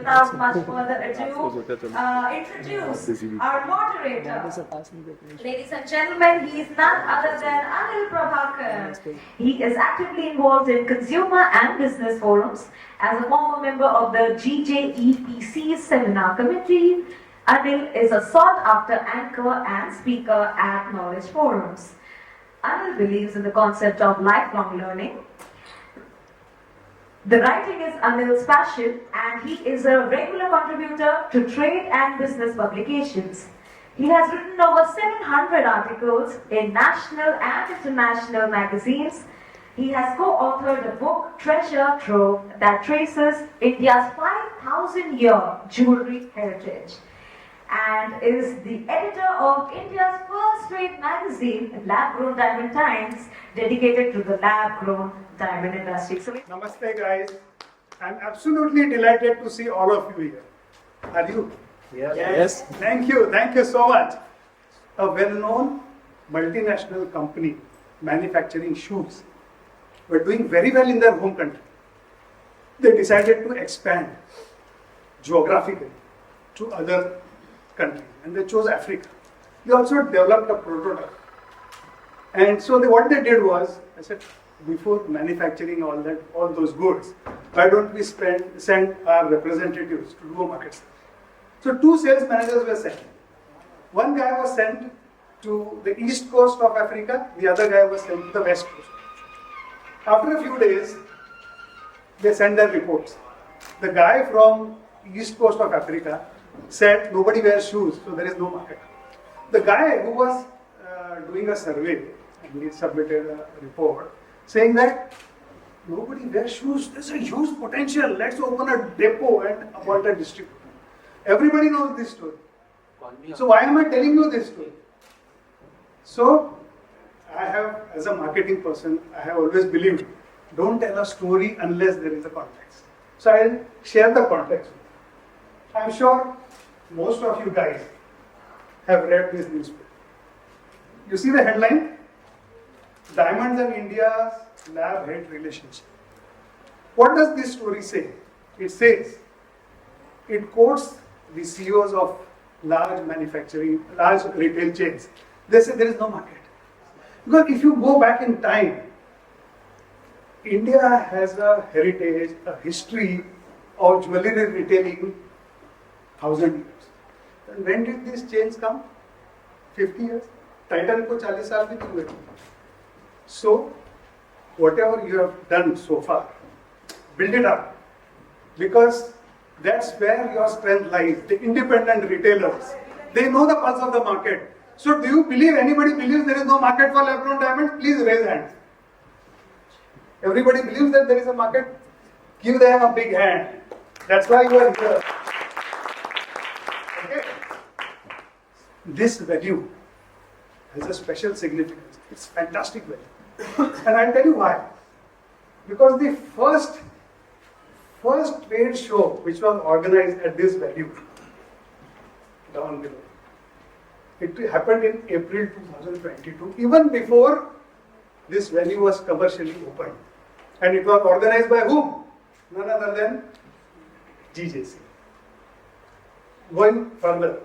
without much further ado, introduce our moderator. Ladies and gentlemen, he is none other than Anil Prabhakar. He is actively involved in consumer and business forums. As a former member of the GJEPC seminar committee, Anil is a sought-after anchor and speaker at knowledge forums. Anil believes in the concept of lifelong learning. The writing is Anil's passion, and he is a regular contributor to trade and business publications. He has written over 700 articles in national and international magazines. He has co-authored a book, Treasure Trove, that traces India's 5,000-year jewelry heritage, and is the editor of India's first-rate magazine, Lab Grown Diamond Times, dedicated to the lab-grown diamond industry. So, Namaste guys, I'm absolutely delighted to see all of you here. Are you? Yes. Thank you so much. A well-known multinational company manufacturing shoes were doing very well in their home country. They decided to expand geographically to other countries, and they chose Africa. They also developed a prototype. And so what they did was, I said, before manufacturing all those goods, why don't we send our representatives to do a market study? So 2 sales managers were sent. One guy was sent to the east coast of Africa, the other guy was sent to the west coast. After a few days, they sent their reports. The guy from east coast of Africa said nobody wears shoes, so there is no market. The guy who was doing a survey, and he submitted a report saying that nobody wears shoes, there's a huge potential, let's open a depot and appoint a distributor. Everybody knows this story. So why am I telling you this story? So I have, as a marketing person, I have always believed, don't tell a story unless there is a context. So I'll share the context. I'm sure most of you guys have read this newspaper. You see the headline? Diamonds and India's lab-hate relationship. What does this story say? It says, it quotes the CEOs of large retail chains. They say there is no market. Because if you go back in time, India has a heritage, a history of jewelry retailing 1,000 years. And when did these chains come? 50 years. Titan ko 40 saal bhi nahi hue. So, whatever you have done so far, build it up. Because that's where your strength lies. The independent retailers, they know the pulse of the market. So do you believe, anybody believes there is no market for lab-grown diamonds? Please raise hands. Everybody believes that there is a market? Give them a big hand. That's why you are here. Okay? This value has a special significance. It's fantastic value. And I'll tell you why. Because the first trade show which was organized at this venue, down below, it happened in April 2022, even before this venue was commercially opened. And it was organized by whom? None other than GJC. Going further,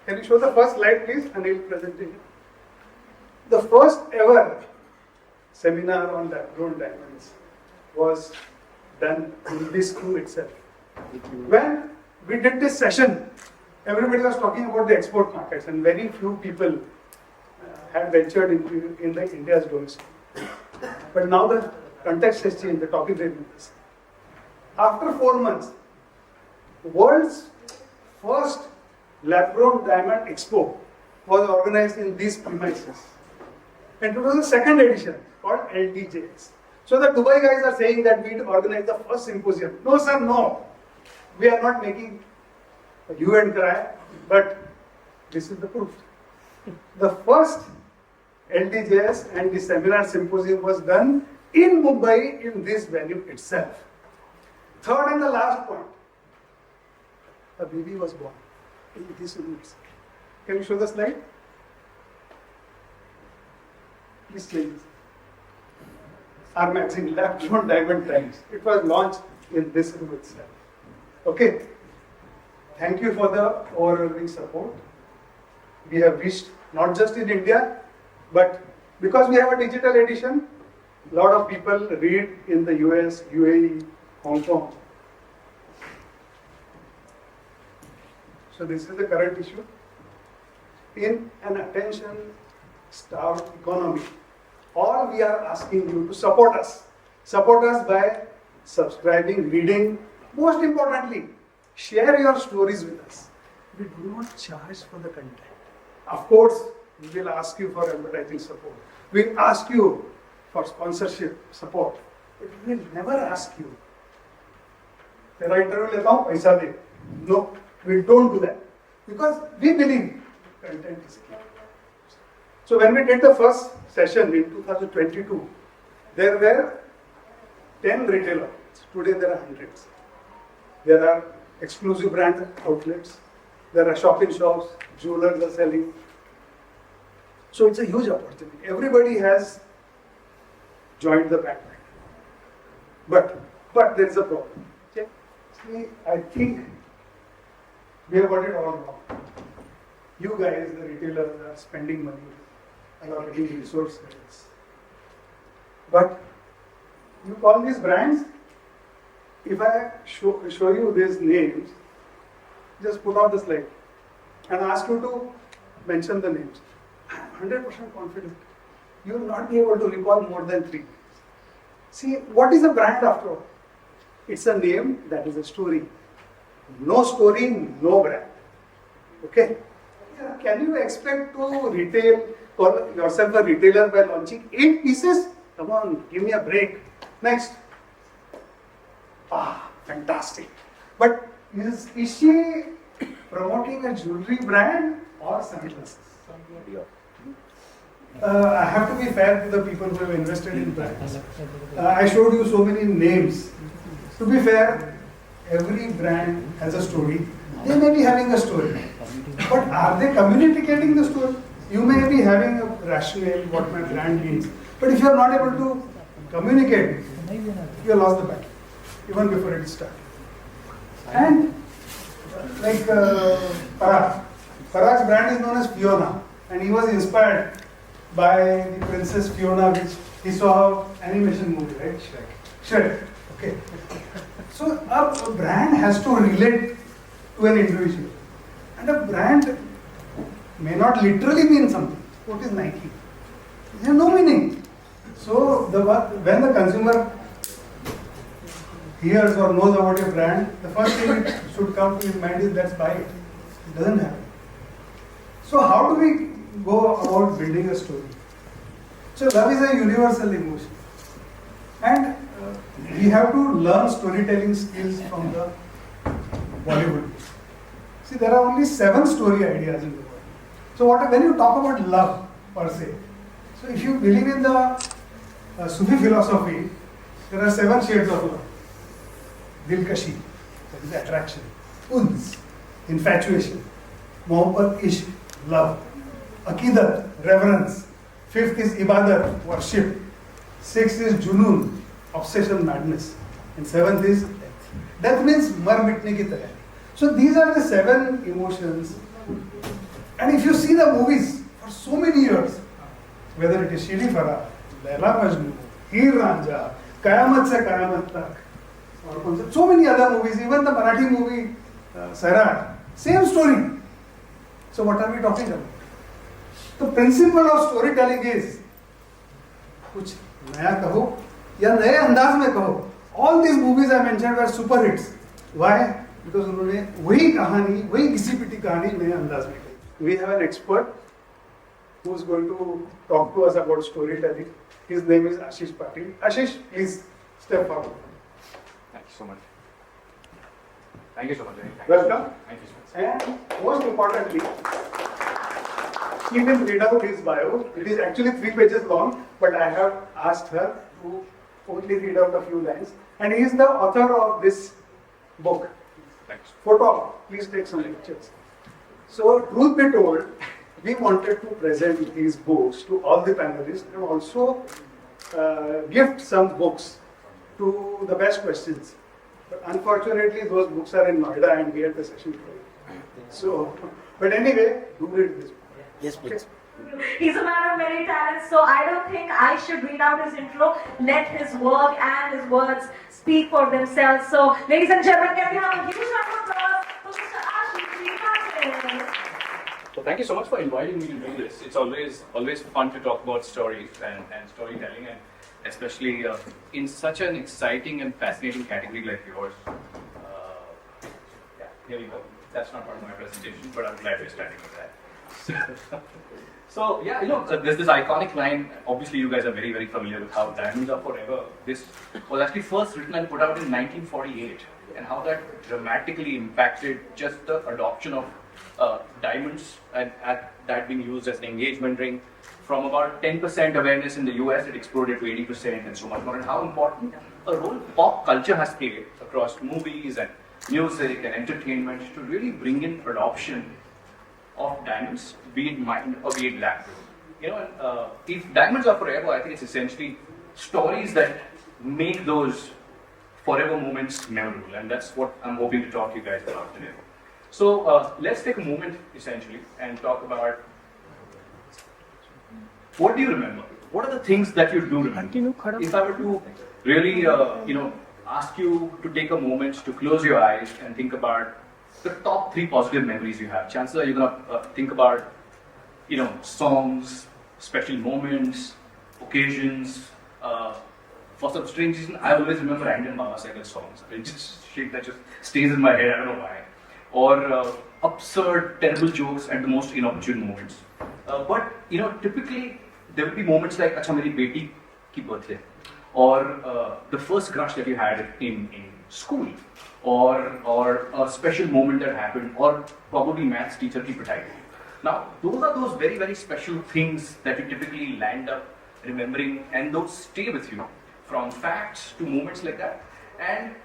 can you show the first slide please, Anil presentation? The first ever seminar on lab-grown diamonds was done in this room itself. When we did this session, everybody was talking about the export markets, and very few people had ventured into India's domestic. But now the context has changed, the topic is. After 4 months, the world's first lab-grown diamond expo was organized in these premises. And it was the second edition called LDJS. So the Dubai guys are saying that we organized the first symposium. No sir, no. We are not making a hue and cry, but this is the proof. The first LDJS and the seminar symposium was done in Mumbai in this venue itself. Third and the last point, a baby was born in this room itself. Can you show the slide? Please change this. Our magazine, Lab Grown Diamond Times. It was launched in this room itself. Okay? thank you for the overwhelming support. We have reached not just in India, but because we have a digital edition, a lot of people read in the US, UAE, Hong Kong. So this is the current issue. In an attention-starved economy, all we are asking you to support us. Support us by subscribing, reading. Most importantly, share your stories with us. We do not charge for the content. Of course, we will ask you for advertising support. We'll ask you for sponsorship support. But we will never ask you, तेरा interview लेता हूँ पैसा दे. No, we don't do that. Because we believe content is key. So when we did the first session in 2022, there were 10 retail outlets. Today there are hundreds. There are exclusive brand outlets. There are shops, jewelers are selling. So it's a huge opportunity. Everybody has joined the bandwagon. But there is a problem. Okay? See, I think we have got it all wrong. You guys, the retailers, are spending money, allocating resources. But you call these brands, if I show you these names, just put out the slide and ask you to mention the names. I am 100% confident you will not be able to recall more than 3. See, what is a brand after all? It's a name that is a story. No story, no brand. Okay? Can you expect to retail, call yourself a retailer by launching 8 pieces? Come on, give me a break. Next. Fantastic. But is she promoting a jewelry brand or sunglasses? I have to be fair to the people who have invested in brands. I showed you so many names. To be fair, every brand has a story. They may be having a story. But are they communicating the story? You may be having a rationale, what my brand means. But if you are not able to communicate, you have lost the battle, even before it started. And like Parag's brand is known as Fiona, and he was inspired by the Princess Fiona, which he saw animation movie, right? Shrek. Okay. So a brand has to relate to an individual, and a brand may not literally mean something. What is Nike? It has no meaning. So when the consumer hears or knows about your brand, the first thing it should come to his mind is let's buy it. It doesn't happen. So how do we go about building a story? So love is a universal emotion, and we have to learn storytelling skills from the Bollywood. See, there are only 7 story ideas in the world. So when you talk about love per se, so if you believe in the Sufi philosophy, there are 7 shades of love. Dilkashi, that is attraction. Uns, infatuation. Mohabbat, ishq, love. Aqidat, reverence. 5th is ibadat, worship. 6th is junoon, obsession, madness. And 7th is death. Death means mar mitne ki tayari. So these are the 7 emotions. And if you see the movies for so many years, whether it is Shiri Farah, Laila Majnu, Heer Ranjha, Qayamat se Qayamat Tak, or so many other movies, even the Marathi movie Sairat, same story. So what are we talking about? The principle of storytelling is कुछ नया कहो या नए अंदाज में कहो. All these movies I mentioned were super hits. Why? Because उन्होंने वही कहानी, वही घिसी पिटी कहानी नए अंदाज में कही. We have an expert who is going to talk to us about storytelling. His name is Ashish Patil. Ashish, please step forward. Thank you so much. Thank you so much. Welcome. Thank you so much. And most importantly, you can read out his bio. It is actually 3 pages long, but I have asked her to only read out a few lines. And he is the author of this book. Thanks. Photo, please take some pictures. So, truth be told, we wanted to present these books to all the panelists and also gift some books to the best questions. But unfortunately, those books are in Noida and we had the session today. So, but anyway, do read this. Yes, please. He's a man of many talents, so I don't think I should read out his intro. Let his work and his words speak for themselves. So, ladies and gentlemen, can we have a huge round of applause for Mr. Ashish Patel? So thank you so much for inviting me to do this. It's always fun to talk about stories and storytelling, and especially in such an exciting and fascinating category like yours. Yeah, here we go. That's not part of my presentation, but I'm glad we're starting with that. So yeah, there's this iconic line. Obviously, you guys are very, very familiar with how Diamonds Are Forever. This was actually first written and put out in 1948, and how that dramatically impacted just the adoption of diamonds and that being used as an engagement ring. From about 10% awareness in the US, it exploded to 80% and so much more. And how important a role pop culture has played across movies and music and entertainment to really bring in adoption of diamonds, be it mined or be it lab. If Diamonds Are Forever, I think it's essentially stories that make those forever moments memorable, and that's what I'm hoping to talk to you guys about today. So let's take a moment essentially and talk about what do you remember? What are the things that you do remember? If I were to really, ask you to take a moment to close your eyes and think about the top 3 positive memories you have, chances are you're gonna think about, songs, special moments, occasions. For some strange reason, I always remember random Baba Sehgal songs. It's just shit that just stays in my head. I don't know why. Or absurd, terrible jokes at the most inopportune moments. But typically there will be moments like "Acha meri beti ki birthday," or the first crush that you had in school, or a special moment that happened, or probably maths teacher ki pitai. Now, those are those very, very special things that you typically land up remembering, and those stay with you, from facts to moments like that. And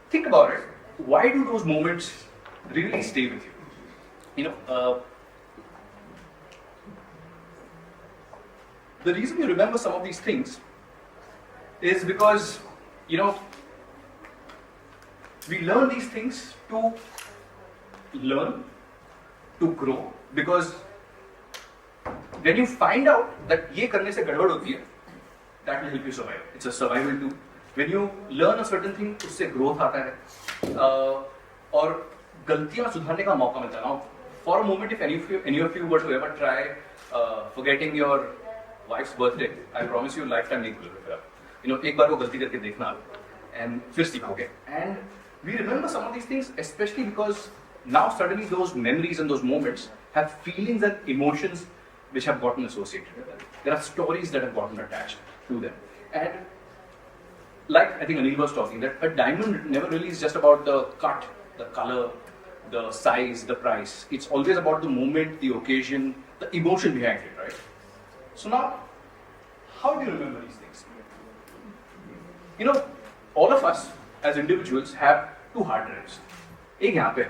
think about it. Why do those moments really stay with you? The reason you remember some of these things is because, we learn these things to learn, to grow, because when you find out that ये करने से गड़बड़ होती है, that will help you survive. It's a survival tool. When you learn a certain thing, उससे growth आता है, और गलतियां सुधारने का मौका मिलता है. Now, for a moment, if any of you were to ever try forgetting your wife's birthday, I promise you lifetime नहीं भूलोगे. एक बार वो गलती करके देखना, and फिर सीखोगे. And we remember some of these things, especially because now suddenly those memories and those moments have feelings and emotions which have gotten associated with them. There are stories that have gotten attached to them. And like I think Anil was talking, that a diamond never really is just about the cut, the color, the size, the price. It's always about the moment, the occasion, the emotion behind it, right? So now, how do you remember these things? All of us as individuals have 2 hard drives. एक यहाँ पे,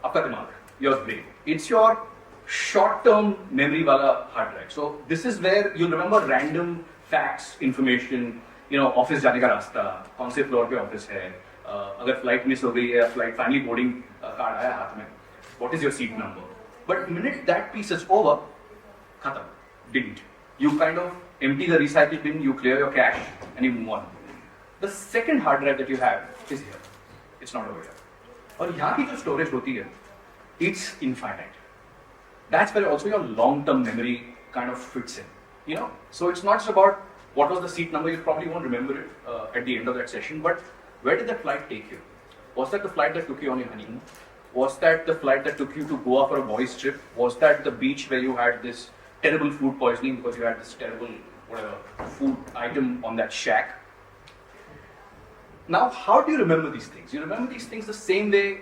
आपका दिमाग, your brain. It's your short-term memory वाला hard drive. So this is where you'll remember random facts, information, office जाने का रास्ता, कौन से फ्लोर पे ऑफिस है, अगर फ्लाइट मिस हो गई है, फ्लाइट फाइनली बोर्डिंग कार्ड आया हाथ में, what is your seat number? But minute that piece is over, खत्म, delete. You kind of empty the recycle bin, you clear your cache, and you move on. The second hard drive that you have is here. It's not over here. और यहाँ की जो storage होती है, it's infinite. That's where also your long-term memory kind of fits in. So it's not just about what was the seat number. You probably won't remember it at the end of that session. But where did that flight take you? Was that the flight that took you on your honeymoon? Was that the flight that took you to Goa for a boys' trip? Was that the beach where you had this terrible food poisoning because you had this terrible food item on that shack? Now, how do you remember these things? You remember these things the same way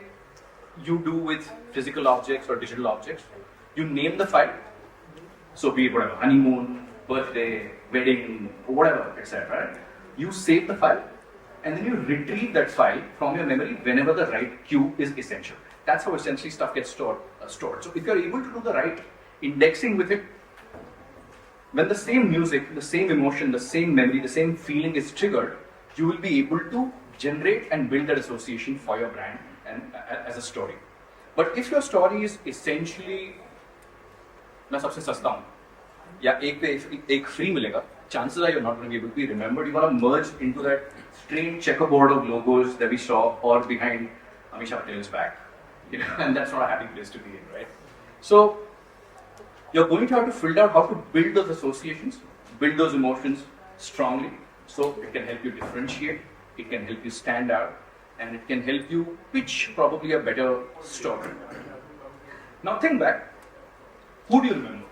you do with physical objects or digital objects. You name the file. So be it whatever, honeymoon, birthday, wedding, whatever, etc. Right? You save the file, and then you retrieve that file from your memory whenever the right cue is essential. That's how essentially stuff gets stored. So if you're able to do the right indexing with it, when the same music, the same emotion, the same memory, the same feeling is triggered, you will be able to generate and build that association for your brand and as a story. But if your story is essentially मैं सबसे सस्ता हूँ या एक पे एक free मिलेगा, chances are you're not going to be able to be remembered. You're going to merge into that strange checkerboard of logos that we saw or behind Amisha Patel's back. You know, and that's not a happy place to be in, right? So you're going to have to filter out how to build those associations, build those emotions strongly, so it can help you differentiate, it can help you stand out, and it can help you pitch probably a better story. Now think back, who do you remember?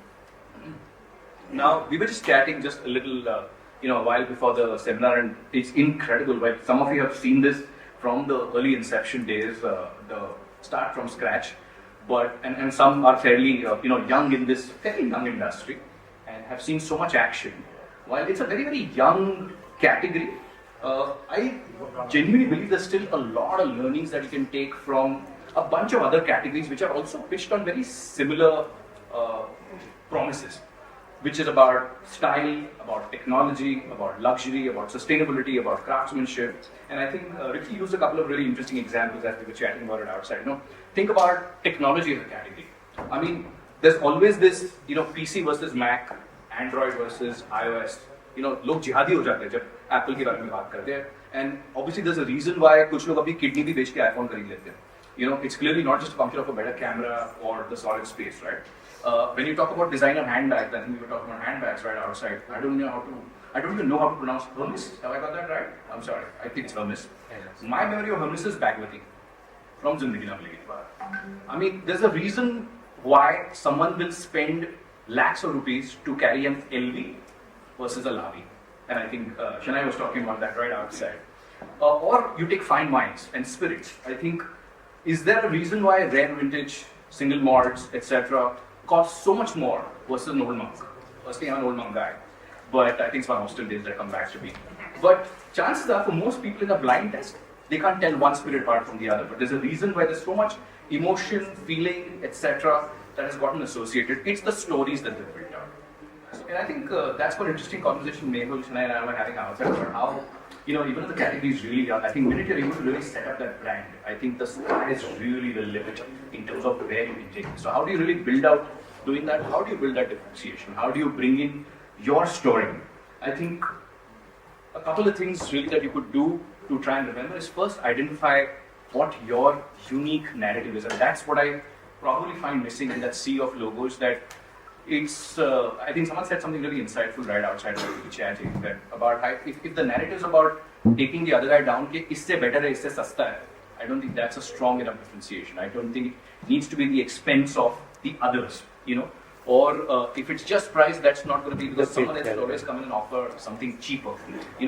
Now we were just chatting just a little, a while before the seminar, and it's incredible, right? Some of you have seen this from the early inception days, the start from scratch. But and some are fairly young in this fairly young industry and have seen so much action. While it's a very young category, I genuinely believe there's still a lot of learnings that you can take from a bunch of other categories which are also pitched on very similar promises, which is about style, about technology, about luxury, about sustainability, about craftsmanship. And I think Ricky used a couple of really interesting examples as we were chatting about it outside. Think about technology as a category. I mean, there's always this, PC versus Mac, Android versus iOS. लोग जिहादी हो जाते हैं जब Apple के बारे में बात करते हैं. And obviously there's a reason why कुछ लोग अपनी किडनी भी बेच के iPhone खरीद लेते हैं. It's clearly not just a function of a better camera or the solid space, right? When you talk about designer handbags, I think we were talking about handbags right outside. I don't even know how to pronounce Hermes. Have I got that right? I'm sorry. I think it's Hermes. My memory of Hermes is Bagwati from Zindagi Na Milegi. I mean, there's a reason why someone will spend lakhs of rupees to carry an LV versus a Lavi. And I think Shania was talking about that right outside. Or you take fine wines and spirits. I think, is there a reason why rare vintage, single malts, etc. cost so much more versus an old monk? Firstly, I'm an old monk guy, but I think it's my hostel days that come back to me. But chances are, for most people in a blind test, they can't tell one spirit apart from the other. But there's a reason why there's so much emotion, feeling, etc. that has gotten associated. It's the stories that they've built out. And I think that's quite an interesting conversation Mehul, Shania, and I were having outside about how, even if the category is really young, I think the minute you're able to really set up that brand, I think the sky is really the limit in terms of where you can take it. So how do you really build out doing that? How do you build that differentiation? How do you bring in your story? I think a couple of things really that you could do to try and remember is first identify what your unique narrative is. And that's what I probably find missing in that sea of logos that it's, I think someone said something really insightful right outside of the chatting that about how if the narrative is about taking the other guy down, isse better hai, isse sasta hai, I don't think that's a strong enough differentiation. I don't think it needs to be the expense of the others, or if it's just price, that's not going to be because someone else will always come in and offer something cheaper.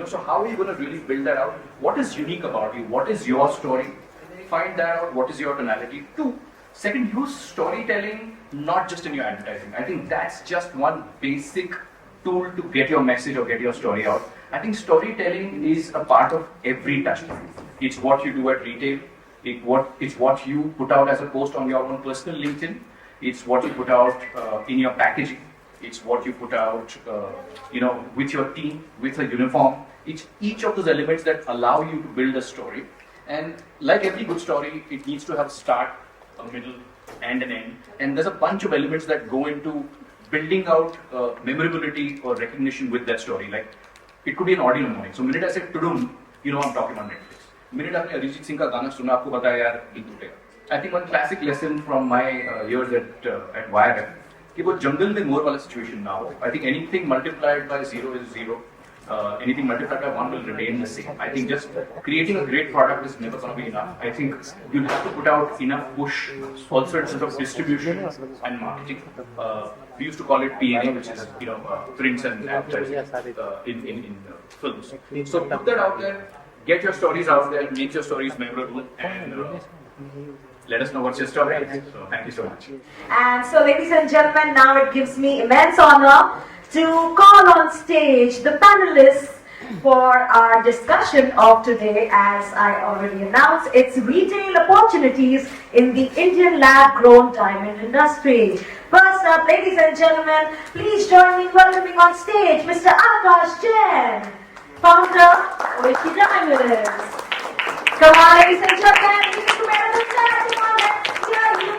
So how are you going to really build that out? What is unique about you? What is your story? Find that out. What is your tonality? Second, use storytelling not just in your advertising. I think that's just one basic tool to get your message or get your story out. I think storytelling is a part of every touch point. It's what you do at retail. It's what you put out as a post on your own personal LinkedIn. It's what you put out in your packaging. It's what you put out, with your team, with a uniform. It's each of those elements that allow you to build a story. And like every good story, it needs to have a start, a middle, and an end. And there's a bunch of elements that go into building out memorability or recognition with that story. Like, it could be an audio morning. So, minute I say tudum, I'm talking about Netflix. Minute आपने अरिजीत सिंह का गाना सुना, आपको पता है यार दिल टूटेगा. I think one classic lesson from my years at Wire कि वो जंगल में मोर वाला situation ना हो. I think anything multiplied by 0 is 0. Anything multiplied by 1 will remain the same. I think just creating a great product is never going to be enough. I think you'll have to put out enough push, also in terms of distribution and marketing. We used to call it P&A, which is prints and advertising in films. So put that out there, get your stories out there, make your stories memorable, and let us know what's your story. So thank you so much. And so, ladies and gentlemen, now it gives me immense honor to call on stage the panelists for our discussion of today. As I already announced, it's retail opportunities in the Indian lab-grown diamond industry. First up, ladies and gentlemen, please join me in welcoming on stage Mr. Akash Jain, founder of Oishi Diamonds. Come on, ladies and gentlemen, we need to make a standing on it.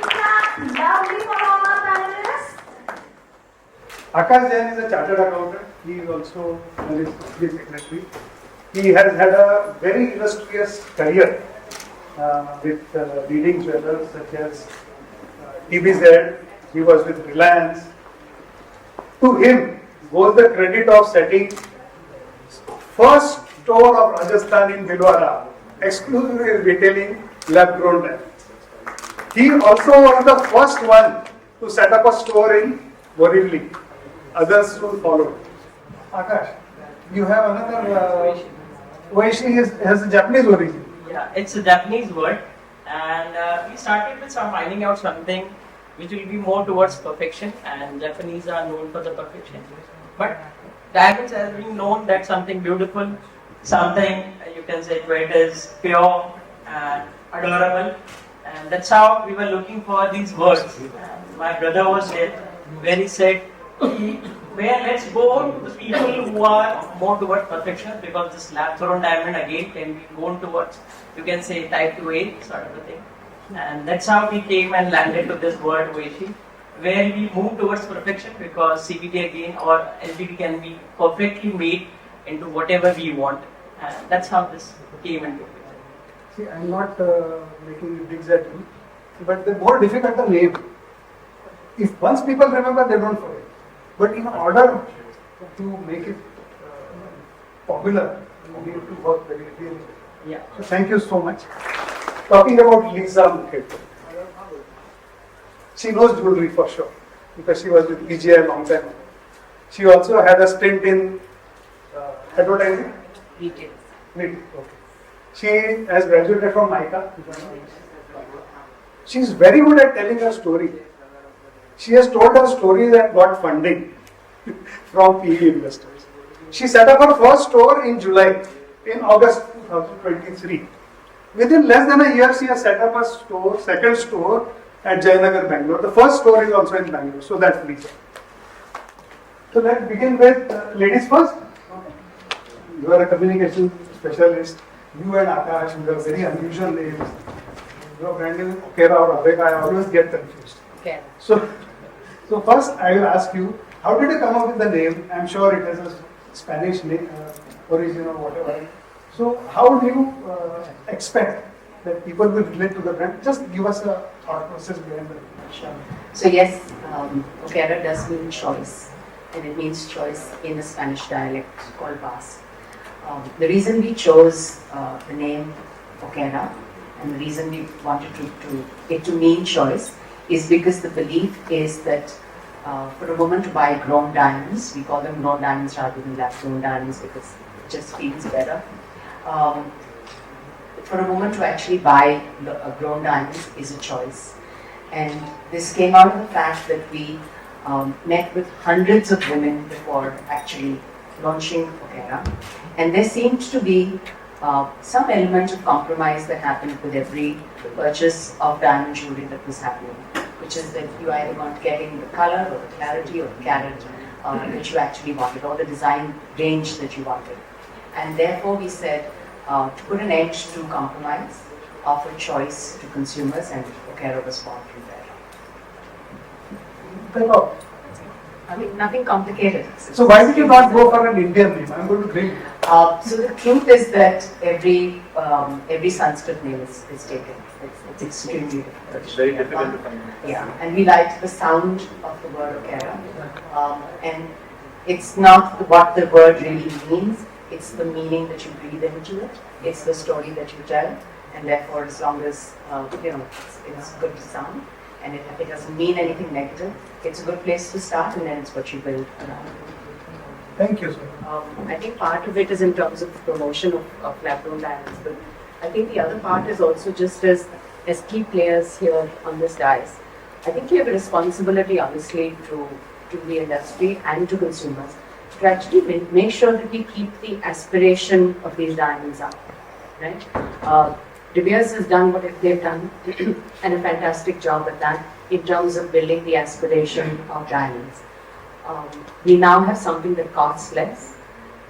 Akash Jain is a chartered accountant. He is also the company secretary. He has had a very illustrious career with leading jewelers such as TBZ. He was with Reliance. To him goes the credit of setting first store of Rajasthan in Bhilwara, exclusively retailing lab-grown diamonds. He also was the first one to set up a store in Borivali. Others soon followed. Akash, you have another. Oishi has a Japanese origin. Yeah, it's a Japanese word, and we started with finding out something which will be more towards perfection, and Japanese are known for the perfection. But diamonds has been known that something beautiful, something you can say it is pure and adorable, and that's how we were looking for these words. And my brother was there, where he said, where let's go the people who are more towards perfection, because this lab-grown diamond again can be going towards, you can say, type 2A sort of a thing. And that's how we came and landed to this word Oishi, where we move towards perfection, because CVT again or LGD can be perfectly made into whatever we want. And that's how this came into it. See, I'm not making digs at you, but the more difficult the name. If once people remember, they don't forget. But in order to make it popular, you need to work very really. Yeah. So thank you so much. Talking about Lisa Mukherjee, she knows jewelry for sure because she was with PGI a long time ago. She also had a stint in advertising. Retail. Okay. She has graduated from NICA. She is very good at telling her story. She has told her stories and got funding from PE investors. She set up her first store in August 2023. Within less than a year, she has set up a store, second store at Jayanagar, Bangalore. The first store is also in Bangalore, so that's Lisa. So let's begin with ladies first. You are a communication specialist. You and Akash, you have very unusual names. Your brand name is Okera or Abeka. I always get confused. Okay. So first I will ask you, how did you come up with the name? I'm sure it has a Spanish name, origin or whatever. So how do you expect that people will relate to the brand? Just give us a thought process behind the name. Sure. So yes, Okera does mean choice, and it means choice in a Spanish dialect called Basque. The reason we chose the name Okera, and the reason we wanted it to mean choice, is because the belief is that for a woman to buy grown diamonds, we call them grown diamonds rather than lab-grown diamonds because it just feels better. For a woman to actually buy grown diamonds is a choice. And this came out of the fact that we met with hundreds of women before actually launching Okera. And there seemed to be some element of compromise that happened with every purchase of diamond jewelry that was happening, which is that you either weren't getting the color or the clarity or the carat that you actually wanted, or the design range that you wanted. And therefore we said, to put an edge to compromise, offer choice to consumers, and Okera was born from there. I mean, nothing complicated. So why did you not go for an Indian name? I'm going to bring it. So the truth is that every Sanskrit name is taken. It's extremely difficult. It's very difficult to find. Yeah, and we liked the sound of the word Okera. And it's not what the word really means, it's the meaning that you breathe into it. It's the story that you tell. And therefore, as long as, it's good to sound, and it doesn't mean anything negative, it's a good place to start, and then it's what you build around. Thank you, sir. I think part of it is in terms of promotion of lab-grown diamonds, but I think the other part is also just as key players here on this dais. I think we have a responsibility, honestly, to the industry and to consumers to actually make sure that we keep the aspiration of these diamonds up, right? De Beers has done what they've done and a fantastic job at that in terms of building the aspiration of diamonds. We now have something that costs less,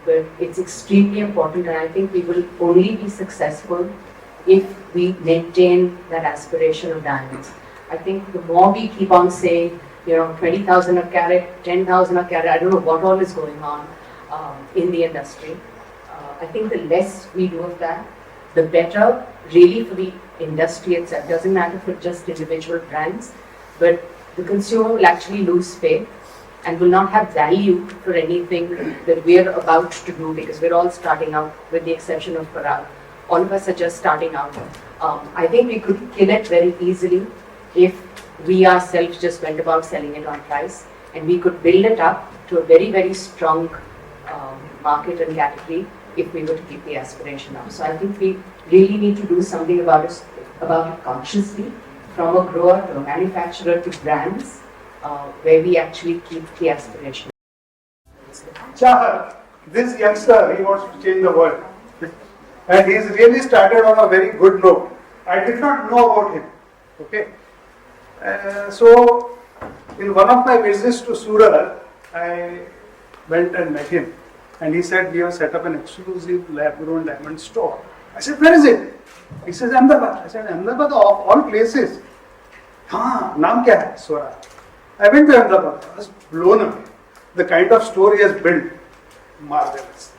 but it's extremely important, and I think we will only be successful if we maintain that aspiration of diamonds. I think the more we keep on saying 20,000 a carat, 10,000 a carat. I don't know what all is going on in the industry. I think the less we do of that, the better, really, for the industry itself. Doesn't matter for just individual brands, but the consumer will actually lose faith and will not have value for anything that we're about to do, because we're all starting out, with the exception of Parag. All of us are just starting out. I think we could kill it very easily if we ourselves just went about selling it on price, and we could build it up to a very, very strong market and category if we were to keep the aspiration up. So I think we really need to do something about it consciously, from a grower to a manufacturer to brands, where we actually keep the aspiration. Chahat, this youngster, he wants to change the world. And he's really started on a very good note. I did not know about him. Okay. So, in one of my visits to Surat, I went and met him. And he said, we have set up an exclusive lab-grown diamond store. I said, where is it? He says, Ahmedabad. I said, Ahmedabad of all places. Haan, naam kya hai? Swara. I went to Ahmedabad. I was blown away. The kind of store he has built, marvelous.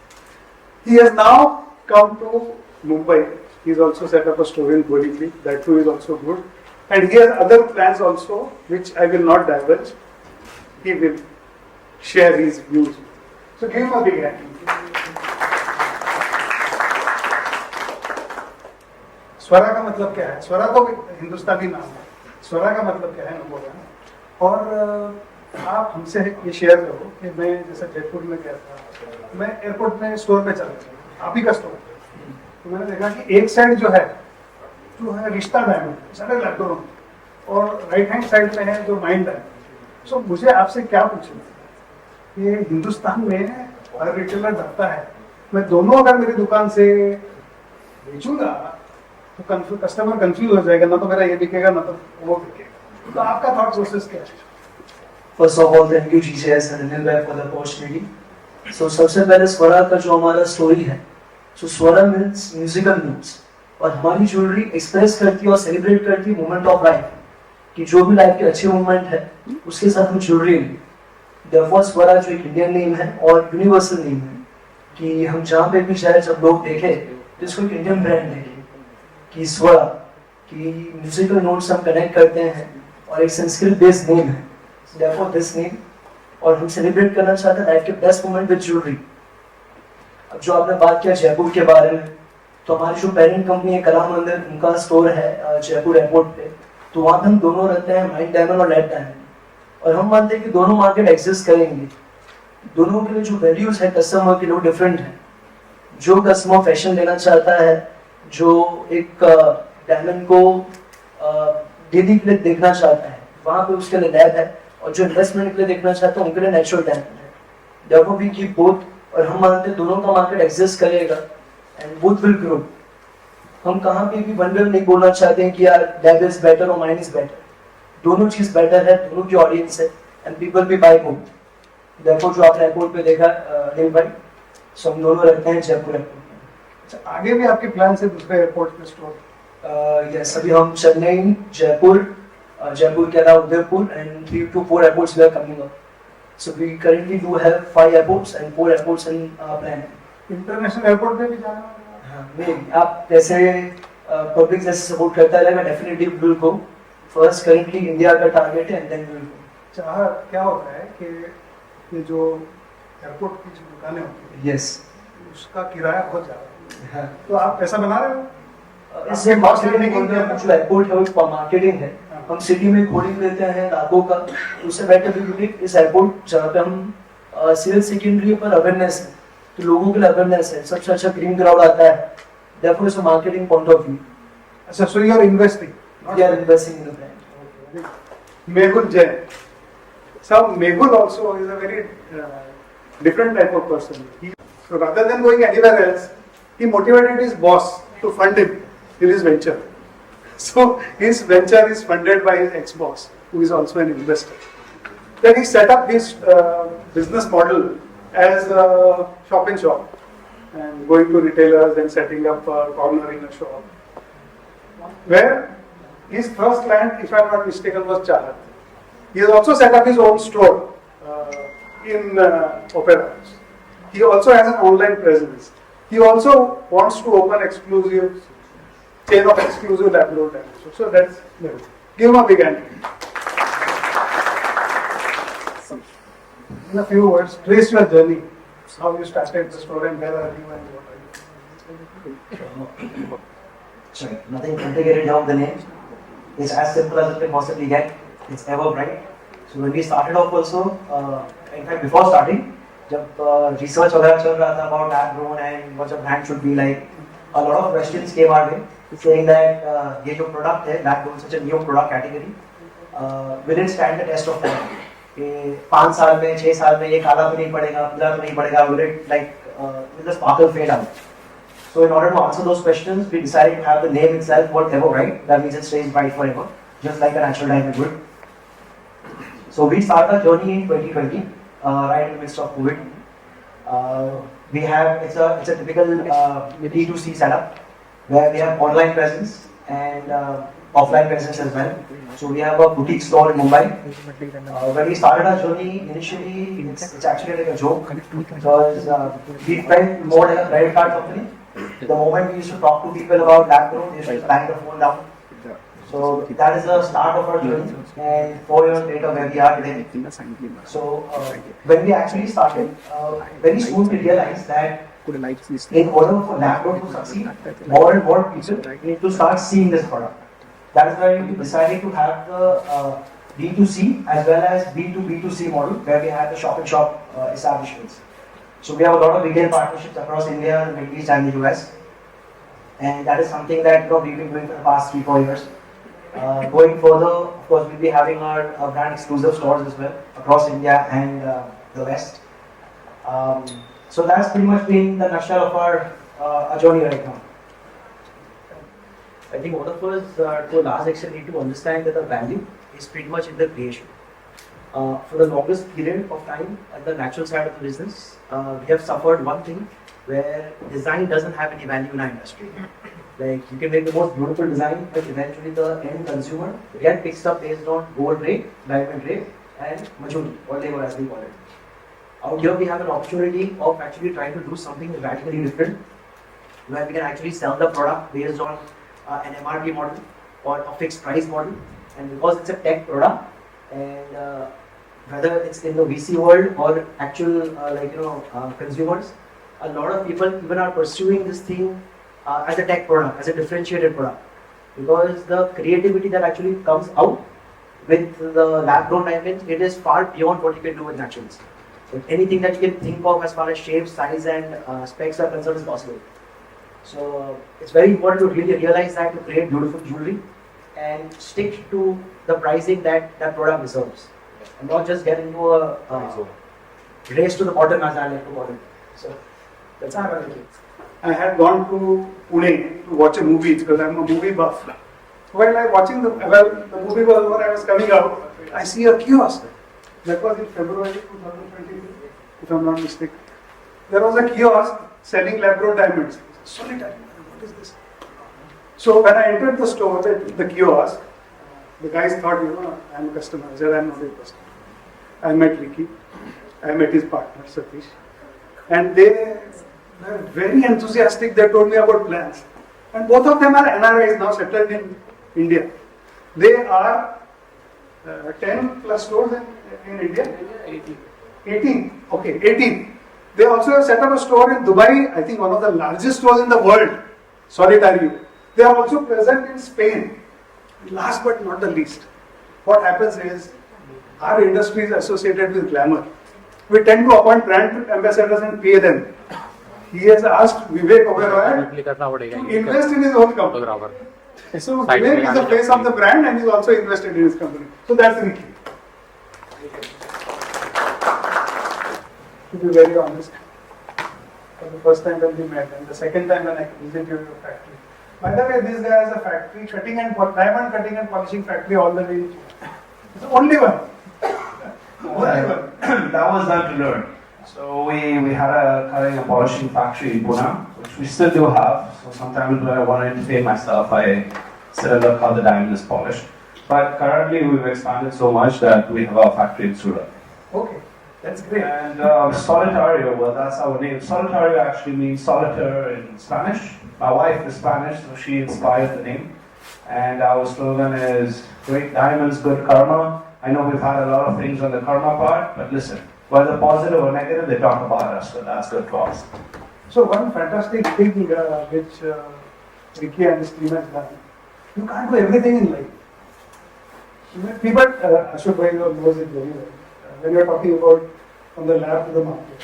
He has now come to Mumbai. He's also set up a store in Borivali. That too is also good. And he has other plans also, which I will not divulge. He will share his views. So give him a big hand. स्वरा का मतलब क्या है? स्वरा तो हिंदुस्तानी नाम है. स्वरा का मतलब क्या है? बोला ना. और आप हमसे ये शेयर करो कि मैं जैसे जयपुर में गया था, मैं एयरपोर्ट में स्टोर पे चला गया, आप ही का स्टोर. तो मैंने देखा कि एक साइड जो है रिश्ता डायमंड, सारे लैपटॉप, और राइट हैंड साइड में है जो माइंड डायमंड. सो मुझे आपसे क्या पूछना है? ये हिंदुस्तान में हर रिटेलर डरता है, मैं दोनों अगर मेरी दुकान से बेचूंगा तो कस्टमर कंफ्यूज हो जाएगा, ना तो मेरा ये बिकेगा ना तो वो बिकेगा. तो आपका थॉट प्रोसेस क्या है? First of all, thank you GCS and Anil Bhai for the opportunity. So सबसे पहले स्वरा का जो हमारा स्टोरी है, so स्वरा मीन्स म्यूजिकल नोट्स, और हमारी ज्वेलरी एक्सप्रेस करती है और सेलिब्रेट करती है मोमेंट ऑफ लाइफ, कि जो भी लाइफ के अच्छे मोमेंट है उसके साथ हम ज्वेलरी लें. Therefore स्वरा जो एक इंडियन नेम है और यूनिवर्सल नेम है, कि हम जहाँ पे भी जाए जब लोग देखे तो इसको एक इंडियन ब्रांड देखे, कि स्वरा कि म्यूजिकल नोट्स हम कनेक्ट करते हैं और एक संस्कृत बेस्ड नेम है. Therefore this name, और हम सेलिब्रेट करना चाहते हैं लाइफ के बेस्ट मोमेंट विद ज्वेलरी. अब जो आपने बात किया जयपुर के बारे में, तो हमारी जो पेरेंट कंपनी है कला मंदिर, उनका स्टोर है जयपुर एयरपोर्ट पे, तो वहाँ पे हम दोनों रहते हैं, माइंड डायमंड और लेड डायमंड. और हम मानते हैं कि दोनों मार्केट एग्जिस्ट करेंगे. दोनों के लिए जो वैल्यूज है कस्टमर के लिए डिफरेंट है. जो कस्टमर फैशन लेना चाहता है, जो एक डायमंड को डेली के लिए देखना चाहता है, वहाँ पे उसके लिए लैब है, और जो इन्वेस्टमेंट के लिए देखना चाहते हैं उनके लिए नेचुरल डायमंड है. Therefore we keep both, और हम मानते हैं दोनों का मार्केट एग्जिस्ट करेगा एंड बोथ विल ग्रो. हम कहाँ पे भी वन वे नहीं बोलना चाहते हैं कि यार लैब इज बेटर और माइन इज बेटर. दोनों चीज बेटर है, दोनों की ऑडियंस है, एंड पीपल भी बाय बोथ. Therefore जो आपने एयरपोर्ट पे देखा नहीं भाई, सो हम दोनों रहते हैं जयपुर एयरपोर्ट. आगे भी आपके प्लान है दूसरे एयरपोर्ट पे स्टोर? यस, अभी हम चेन्नई, जयपुर के अलावा Udaipur and 3 to 4 airports we are coming up. So we currently do have 5 airports and 4 airports in plan. International airport पे भी जाना होगा? हाँ, नहीं, आप जैसे पब्लिक जैसे सपोर्ट करता है, मैं definitely will go. First currently India का टारगेट है एंड देन विल गो. चाह क्या होता है कि ये जो एयरपोर्ट की जो दुकानें होती हैं, यस, उसका किराया बहुत ज़्यादा है. हाँ, तो आप पैसा बना रहे हो? इससे मार्केटिंग जो एयरपोर्ट है वो मार्केटिंग है. हम सिटी में होर्डिंग देते हैं लाखों का, उससे बेटर भी इस एयरपोर्ट जहाँ पे हम सेल्स सेकेंडरी पर अवेयरनेस है, तो लोगों के लिए अवेयरनेस है, सबसे अच्छा ग्रीन क्राउड आता है. Therefore it's a marketing point of view. अच्छा, so you are investing? We are investing in the brand. Mehul Jain. So Mehul also is a very different type of person. So rather than going anywhere else, he motivated his boss to fund him in his venture. So his venture is funded by his ex-boss, who is also an investor. Then he set up his business model as a shop in shop, and going to retailers and setting up a corner in a shop. Where his first client, if I am not mistaken, was Chahat. He has also set up his own store in Opera House. He also has an online presence. He also wants to open exclusive chain of exclusive lab-grown diamonds. So that's give him a big hand. In a few words, trace your journey. How you started the store and where are you and what are you? Sorry, nothing complicated here with the name. It's as simple as it can possibly get. It's ever bright. So when we started off also, in fact before starting, जब research वगैरह चल रहा था about lab grown and what a brand should be like, a lot of questions came our way saying that ये जो product है lab grown such a new product category, will it stand the test of time? कि 5 साल में 6 साल में ये काला तो नहीं पड़ेगा, पीला तो नहीं पड़ेगा, will it like will the sparkle fade out? So in order to answer those questions, we decided to have the name itself whatever, right? That means it stays bright forever, just like a natural diamond would. So we started our journey in 2020, right in the midst of COVID. We have it's a typical D2C setup where we have online presence and offline presence as well. So we have a boutique store in Mumbai. When we started our journey, initially it's actually like a joke because we felt more like a credit card company. The moment we used to talk to people about lab grown, they used to bang the phone down. So that is the start of our journey, and 4 years later where we are today. So when we actually started, very soon we realized that in order for lab grown to succeed, more and more people need to start seeing this product. That is why we decided to have the B2C as well as B2B2C model where we have the shop-in-shop establishments. So we have a lot of retail partnerships across India, the Middle East and the US. And that is something that we've been doing for the past 3-4 years. Going further, of course, we'll be having our brand exclusive stores as well across India and the West. So that's pretty much been the nutshell of our journey right now. I think all of us to a large extent need to understand that the value is pretty much in the creation. For the longest period of time at the natural side of the business, we have suffered one thing where design doesn't have any value in our industry. Like you can make the most beautiful design, but eventually the end consumer get picks up based on gold rate, diamond rate, and majuri, whatever as we call it. Out here we have an opportunity of actually trying to do something radically different, where we can actually sell the product based on an MRP model or a fixed price model, and because it's a tech product, and whether it's in the VC world or actual consumers, a lot of people even are pursuing this thing as a tech product, as a differentiated product, because the creativity that actually comes out with the lab grown diamonds, it is far beyond what you can do with naturals. So anything that you can think of as far as shape, size and specs are concerned is possible. So it's very important to really realize that to create beautiful jewelry and stick to the pricing that that product deserves, and not just get into a race to the bottom as I like to call it. So that's how I like it. I had gone to Pune to watch a movie because I'm a movie buff. While I watching the movie was over, I was coming out, I see a kiosk. That was in February 2022, if I'm not mistaken. There was a kiosk selling lab-grown diamonds. Solitary, what is this? So when I entered the store, the kiosk, the guys thought, I'm a customer. I said, I'm not a customer. I met Vicky. I met his partner, Satish. And they were very enthusiastic. They told me about plans. And both of them are NRIs now settled in India. They are 10 plus stores in India? 18. Okay, 18. They also have set up a store in Dubai, I think one of the largest stores in the world, Solitario. They are also present in Spain. Last but not the least, what happens is, our industry is associated with glamour. We tend to appoint brand ambassadors and pay them. He has asked Vivek Oberoi to invest in his own company. So Vivek is the face of the brand and he's also invested in his company. So that's Ricky. To be very honest, for the first time when we met and the second time when I visited your factory. By the way, this guy has a factory, diamond cutting and polishing factory all the way. It's the only one. That was done to learn. So we had a cutting and polishing factory in Pune, which we still do have. So sometimes when I want to entertain myself, I sit and look how the diamond is polished. But currently we've expanded so much that we have our factory in Surat. Okay, that's great. And Solitario, well, that's our name. Solitario actually means solitaire in Spanish. My wife is Spanish, so she inspired the name. And our slogan is great diamonds, good karma. I know we've had a lot of things on the karma part, but listen, whether positive or negative, they talk about us, so that's good for us. So one fantastic thing which Ricky and his team has done, you can't do everything in life. People, Ashok Bhai knows it very well. When you are talking about from the lab to the market,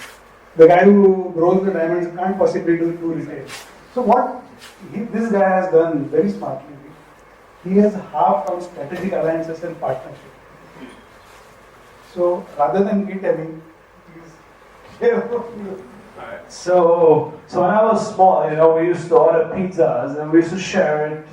the guy who grows the diamonds can't possibly do retail. So what this guy has done very smartly, he has halved on strategic alliances and partnerships. So rather than me telling, please share what you. So when I was small, we used to order pizzas and we used to share it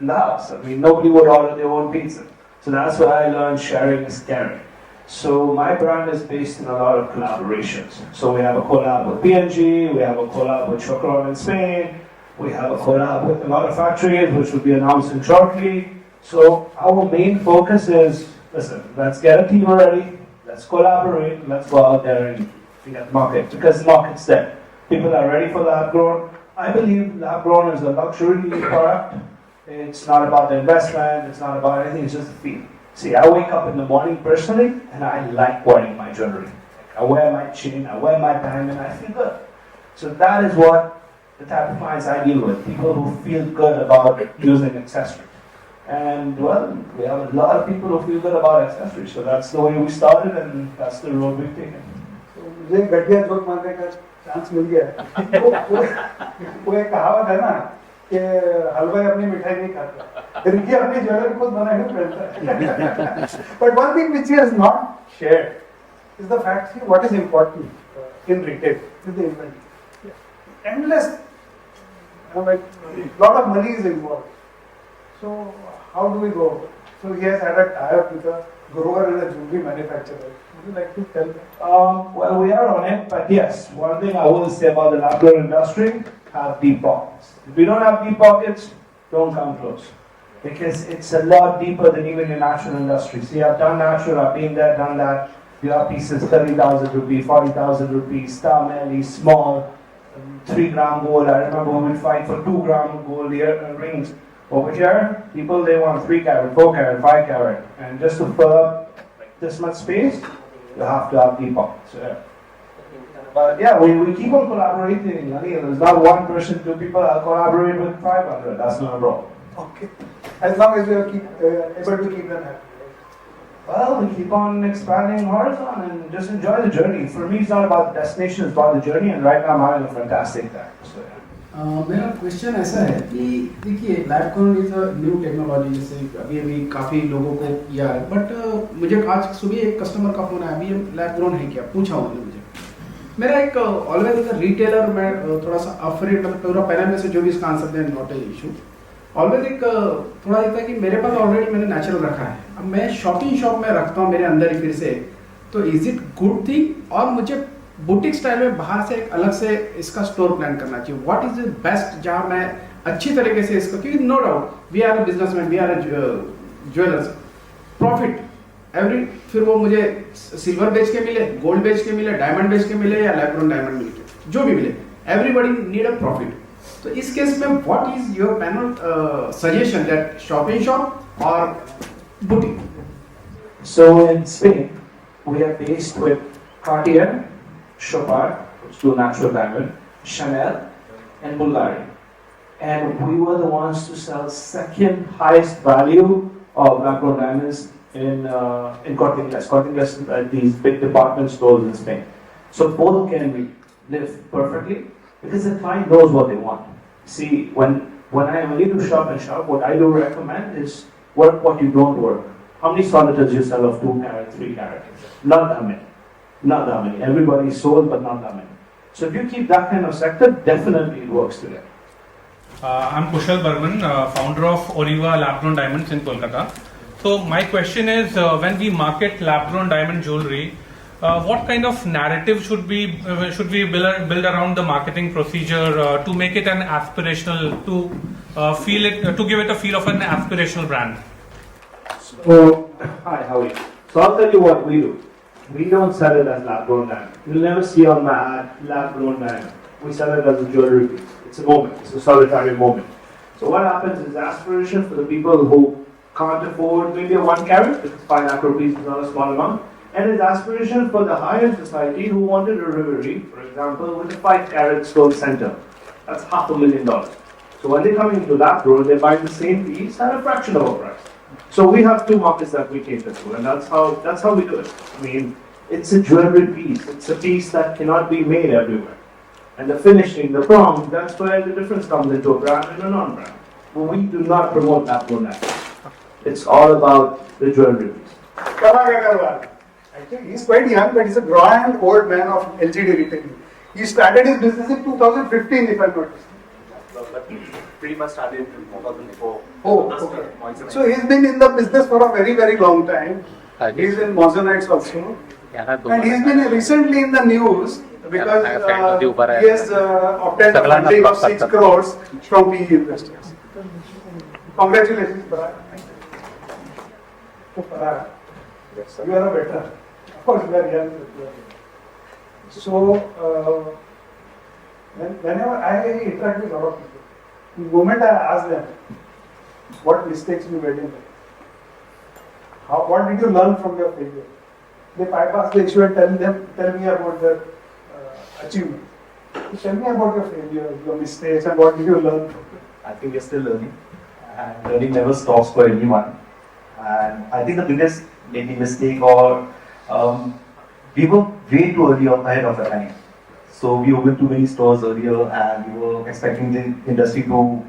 in the house. I mean, nobody would order their own pizza. So that's why I learned sharing is caring. So my brand is based in a lot of collaborations. So we have a collab with P&G, we have a collab with Chocron in Spain, we have a collab with a lot of factories which will be announcing shortly. So our main focus is, listen, let's get a team ready, let's collaborate, let's go out there and get the market, because the market's there. People are ready for lab grown. I believe lab grown is a luxury product. It's not about the investment, it's not about anything, it's just a feel. See, I wake up in the morning personally and I like wearing my jewelry. I wear my chain, I wear my diamond, I feel good. So that is what the type of clients I deal with, people who feel good about using accessories. And well, we have a lot of people who feel good about accessories, so that's the way we started and that's the road we've taken. मुझे घटिया joke मारने का chance मिल गया है। वो एक कहावत है ना कि हलवाई अपनी मिठाई नहीं खाता, रिकी अपनी ज्वेलरी खुद बना के पहनता है। But one thing which he has not shared is the fact that what is important in retail is the inventory. Endless, like lot of money is involved. So how do we go? So he has had a tie-up with a grower and a jewelry manufacturer. Would you like to tell them? Well, we are on it, but yes, one thing I will say about the lab-grown industry, have deep pockets. If you don't have deep pockets, don't come close. Because it's a lot deeper than even your natural industry. See, I've done natural, I've been there, done that. You have pieces 30,000 rupees, 40,000 rupees, star melly, small, 3 gram gold. I remember we would fight for 2 gram gold rings. Over here, people, they want 3 carat, 4 carat, 5 carat. And just to fill up this much space, you have to have deep pockets. Yeah. But yeah, we keep on collaborating. I mean, there's not one person, 2 people. I'll collaborate with 500. That's not a problem. Okay. As long as we are able to keep them happy. Well, we keep on expanding horizon and just enjoy the journey. For me, it's not about the destination, it's about the journey. And right now, I'm having a fantastic time. So, yeah. मेरा question ऐसा है कि देखिए लैबकॉन is a new technology, जैसे अभी काफ़ी लोगों को किया है, बट मुझे आज सुबह एक कस्टमर का फोन आया, अभी लैबकॉन है क्या पूछा उन्होंने मुझे। मेरा एक ऑलवेज एज अ रिटेलर मैं थोड़ा सा अफ्रेड, मतलब पूरा पहले में से जो भी इसका आंसर दें नॉट ए इशू, ऑलवेज एक थोड़ा देता है कि मेरे पास ऑलरेडी मैंने नेचुरल रखा है, अब मैं शॉपिंग शॉप में रखता हूँ मेरे अंदर ही फिर से, तो इज इट गुड थिंग और मुझे बुटीक स्टाइल में बाहर से एक अलग से इसका स्टोर प्लान करना चाहिए? व्हाट इज द बेस्ट जहाँ मैं अच्छी तरीके से इसको, क्योंकि no doubt we are a businessman, we are a jewellers, profit every, फिर वो मुझे सिल्वर बेच के मिले, गोल्ड बेच के मिले, डायमंड बेच के मिले या लैब ग्रोन डायमंड मिल के जो भी मिले, एवरीबडी नीड अ प्रॉफिट। तो इस केस में what is your panel suggestion that shopping shop और boutique? So in Spain, we are based with Cartier, Chopard, which do natural diamond, Chanel, and Bulgari. And we were the ones to sell second highest value of lab-grown diamonds in Corte Inglés. Corte Inglés, these big department stores in Spain. So both can live perfectly because the client knows what they want. See, when I only do shop and shop, what I do recommend is work what you don't work. How many solitaires you sell of 2 carat, 3 carat? Not that many. Not that many. Everybody sold, but not that many. So if you keep that kind of sector, definitely it works today. I'm Kushal Burman, founder of Oriva Lab-grown Diamonds in Kolkata. So my question is, when we market lab-grown diamond jewelry, what kind of narrative should we build around the marketing procedure to make it an aspirational, to give it a feel of an aspirational brand? So, hi, how are you? So I'll tell you what we do. We don't sell it as lab-grown diamond. You'll never see on my ad, lab-grown diamond. We sell it as a jewelry piece. It's a moment. It's a solitary moment. So what happens is aspiration for the people who can't afford maybe a 1 carat, because 5 lakh rupees is not a small amount, and it's aspiration for the higher society who wanted a rivery, for example, with a 5 carat stone center. That's $500,000. So when they come into lab grown, they buy the same piece at a fraction of a price. So we have 2 markets that we cater to, and that's how we do it. I mean, it's a jewelry piece. It's a piece that cannot be made everywhere. And the finishing, the prompt, that's where the difference comes into a brand and a non-brand. But we do not promote lab grown diamond. It's all about the jewelry piece. Parag Agarwal. Actually, he's quite young, but he's a grand old man of LGD retailing. He started his business in 2015, if I'm not mistaken. But pretty much started in 2004. Oh, okay. So he's been in the business for a very, very long time. He's in Mosonites also. And he's been recently in the news because he has obtained a funding of 6 crores from PE investors. Congratulations, Parag. Oh, Parag. Yes, you are a veteran. Of course, you are young. So, whenever I interact with a lot of people, the moment I ask them what mistakes you made in life, what did you learn from your failure, they bypass the issue and tell me about their achievement. So tell me about your failure, your mistakes, and what did you learn from it? I think we're still learning, and learning never stops for anyone. And I think the biggest maybe mistake or we were way too early ahead of the time. So we opened too many stores earlier, and we were expecting the industry to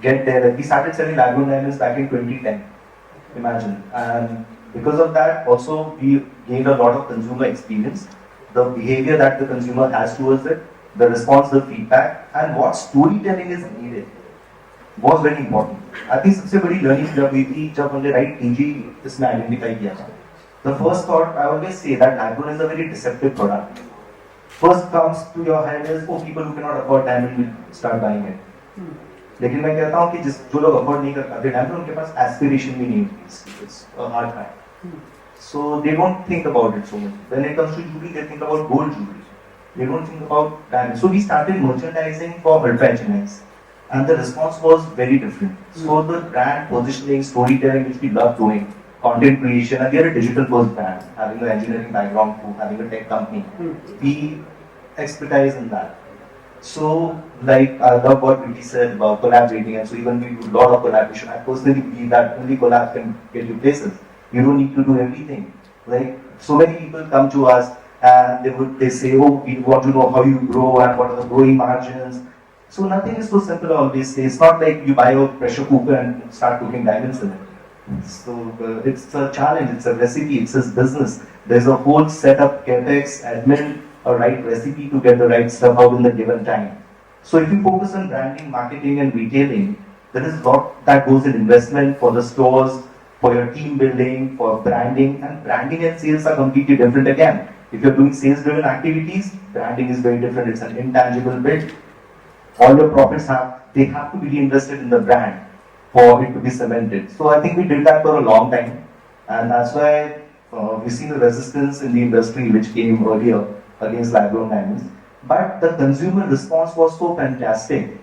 get there. Like we started selling lab-grown diamonds back in 2010. Imagine. And because of that, also we gained a lot of consumer experience. The behavior that the consumer has towards it, the response, the feedback, and what storytelling is needed was very important. I think सबसे बड़ी learning जब हुई थी जब हमने right AG इसमें identify किया था. The first thought I always say that lab-grown is a very deceptive product. First comes to your head is, oh, people who cannot afford diamond will start buying it. लेकिन मैं कहता हूँ कि जो लोग afford नहीं कर पाते diamond उनके पास aspiration भी नहीं होती. It's a hard fact. So they don't think about it so much. When it comes to jewelry, they think about gold jewelry. They don't think about diamonds. So we started merchandising for ultra HNIs. And the response was very different. So the brand positioning, storytelling, which we love doing, content creation, and we are a digital first brand, having an engineering background too, having a tech company. We expertise in that. So, like I love what Vicky said about collaborating, and so even we do a lot of collaboration. I personally believe that only collab can get you places. You don't need to do everything. Like so many people come to us and they say, oh, we want to know how you grow and what are the growing margins. So nothing is so simple. I always say it's not like you buy a pressure cooker and start cooking diamonds in it. So it's a challenge. It's a recipe. It's a business. There's a whole setup, capex, admin, a right recipe to get the right stuff out in the given time. So if you focus on branding, marketing, and retailing, there is a lot that goes in investment for the stores, for your team building, for branding, and branding and sales are completely different again. If you're doing sales-driven activities, branding is very different. It's an intangible bit. All your profits have to be reinvested in the brand for it to be cemented. So I think we did that for a long time, and that's why we've seen the resistance in the industry which came earlier against lab-grown diamonds. But the consumer response was so fantastic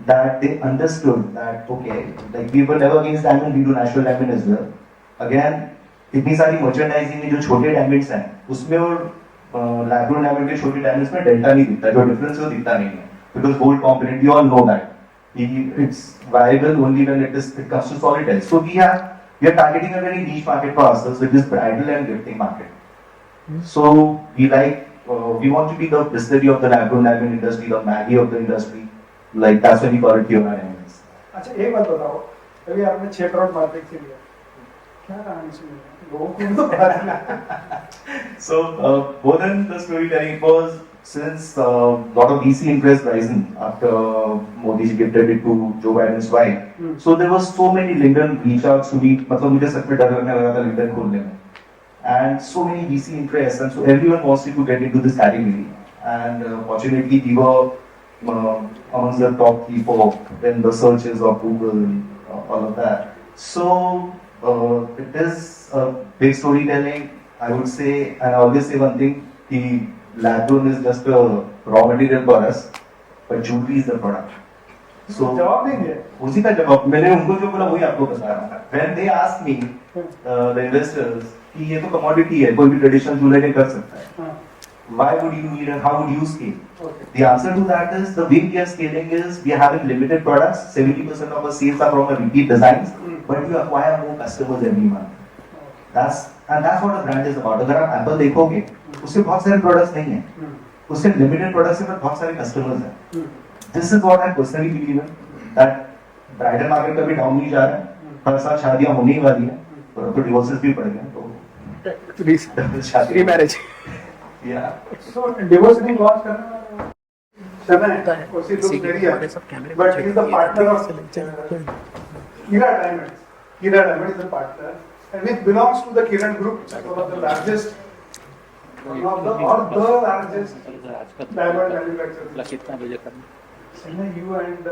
that they understood that, okay, like we were never against diamond, we do natural diamond as well. Again, इतनी सारी merchandising में जो छोटे diamonds हैं, उसमें और lab-grown diamond के छोटे diamonds में delta नहीं दिखता, जो difference है वो दिखता नहीं है. Because gold component, we all know that it's viable only when it comes to solitaires. So we are targeting a very niche market for ourselves, which is bridal and gifting market. So we want to be the distillery of the lab-grown diamond industry, the Maggie of the industry. Like that's when we call it pure diamonds. अच्छा एक बात बताओ, अभी आपने 6 crore market से लिया, क्या कहानी सुनी? लोगों को तो पता नहीं. So more than the storytelling was since lot of VC interest rising after Modi ji gifted it to Joe Biden's wife. So there was so many LinkedIn reach outs to me. मतलब मुझे सच में डर लगने लगा था LinkedIn खोलने में. And so many VC interests, and so everyone wanted to get into this category. And fortunately, we were amongst the top 3-4 in the searches of Google and all of that. So It is big storytelling. I would say, and I always say one thing: the lab-grown is just a raw material for us, but jewelry is the product. So जवाब नहीं दिया उसी का जवाब मैंने उनको जो बोला वही आपको बता रहा हूँ. When they asked me, the investors, कि ये तो commodity है, कोई भी traditional jeweler कर सकता है. Why would you need and how would you scale? Okay. The answer to that is the way we are scaling is we are having limited products. 70% of our sales are from our repeat designs, but we acquire more customers every month. That's what a brand is about. अगर आप Apple देखोगे, उससे बहुत सारे products नहीं हैं. उससे limited products हैं, पर बहुत सारे customers हैं. This is what I personally believe in. That bridal market कभी down नहीं जा रहा है. हर साल शादियां होने ही वाली हैं. और अब तो divorces भी पड़ गए. तो remarriage. Yeah. So divorce नहीं launch करना समय है. उसी लोग very happy. But he is the partner of Kira Diamonds. Kira Diamonds is the partner, and it belongs to the Kiran Group. It's one of the largest, the largest diamond manufacturer. You and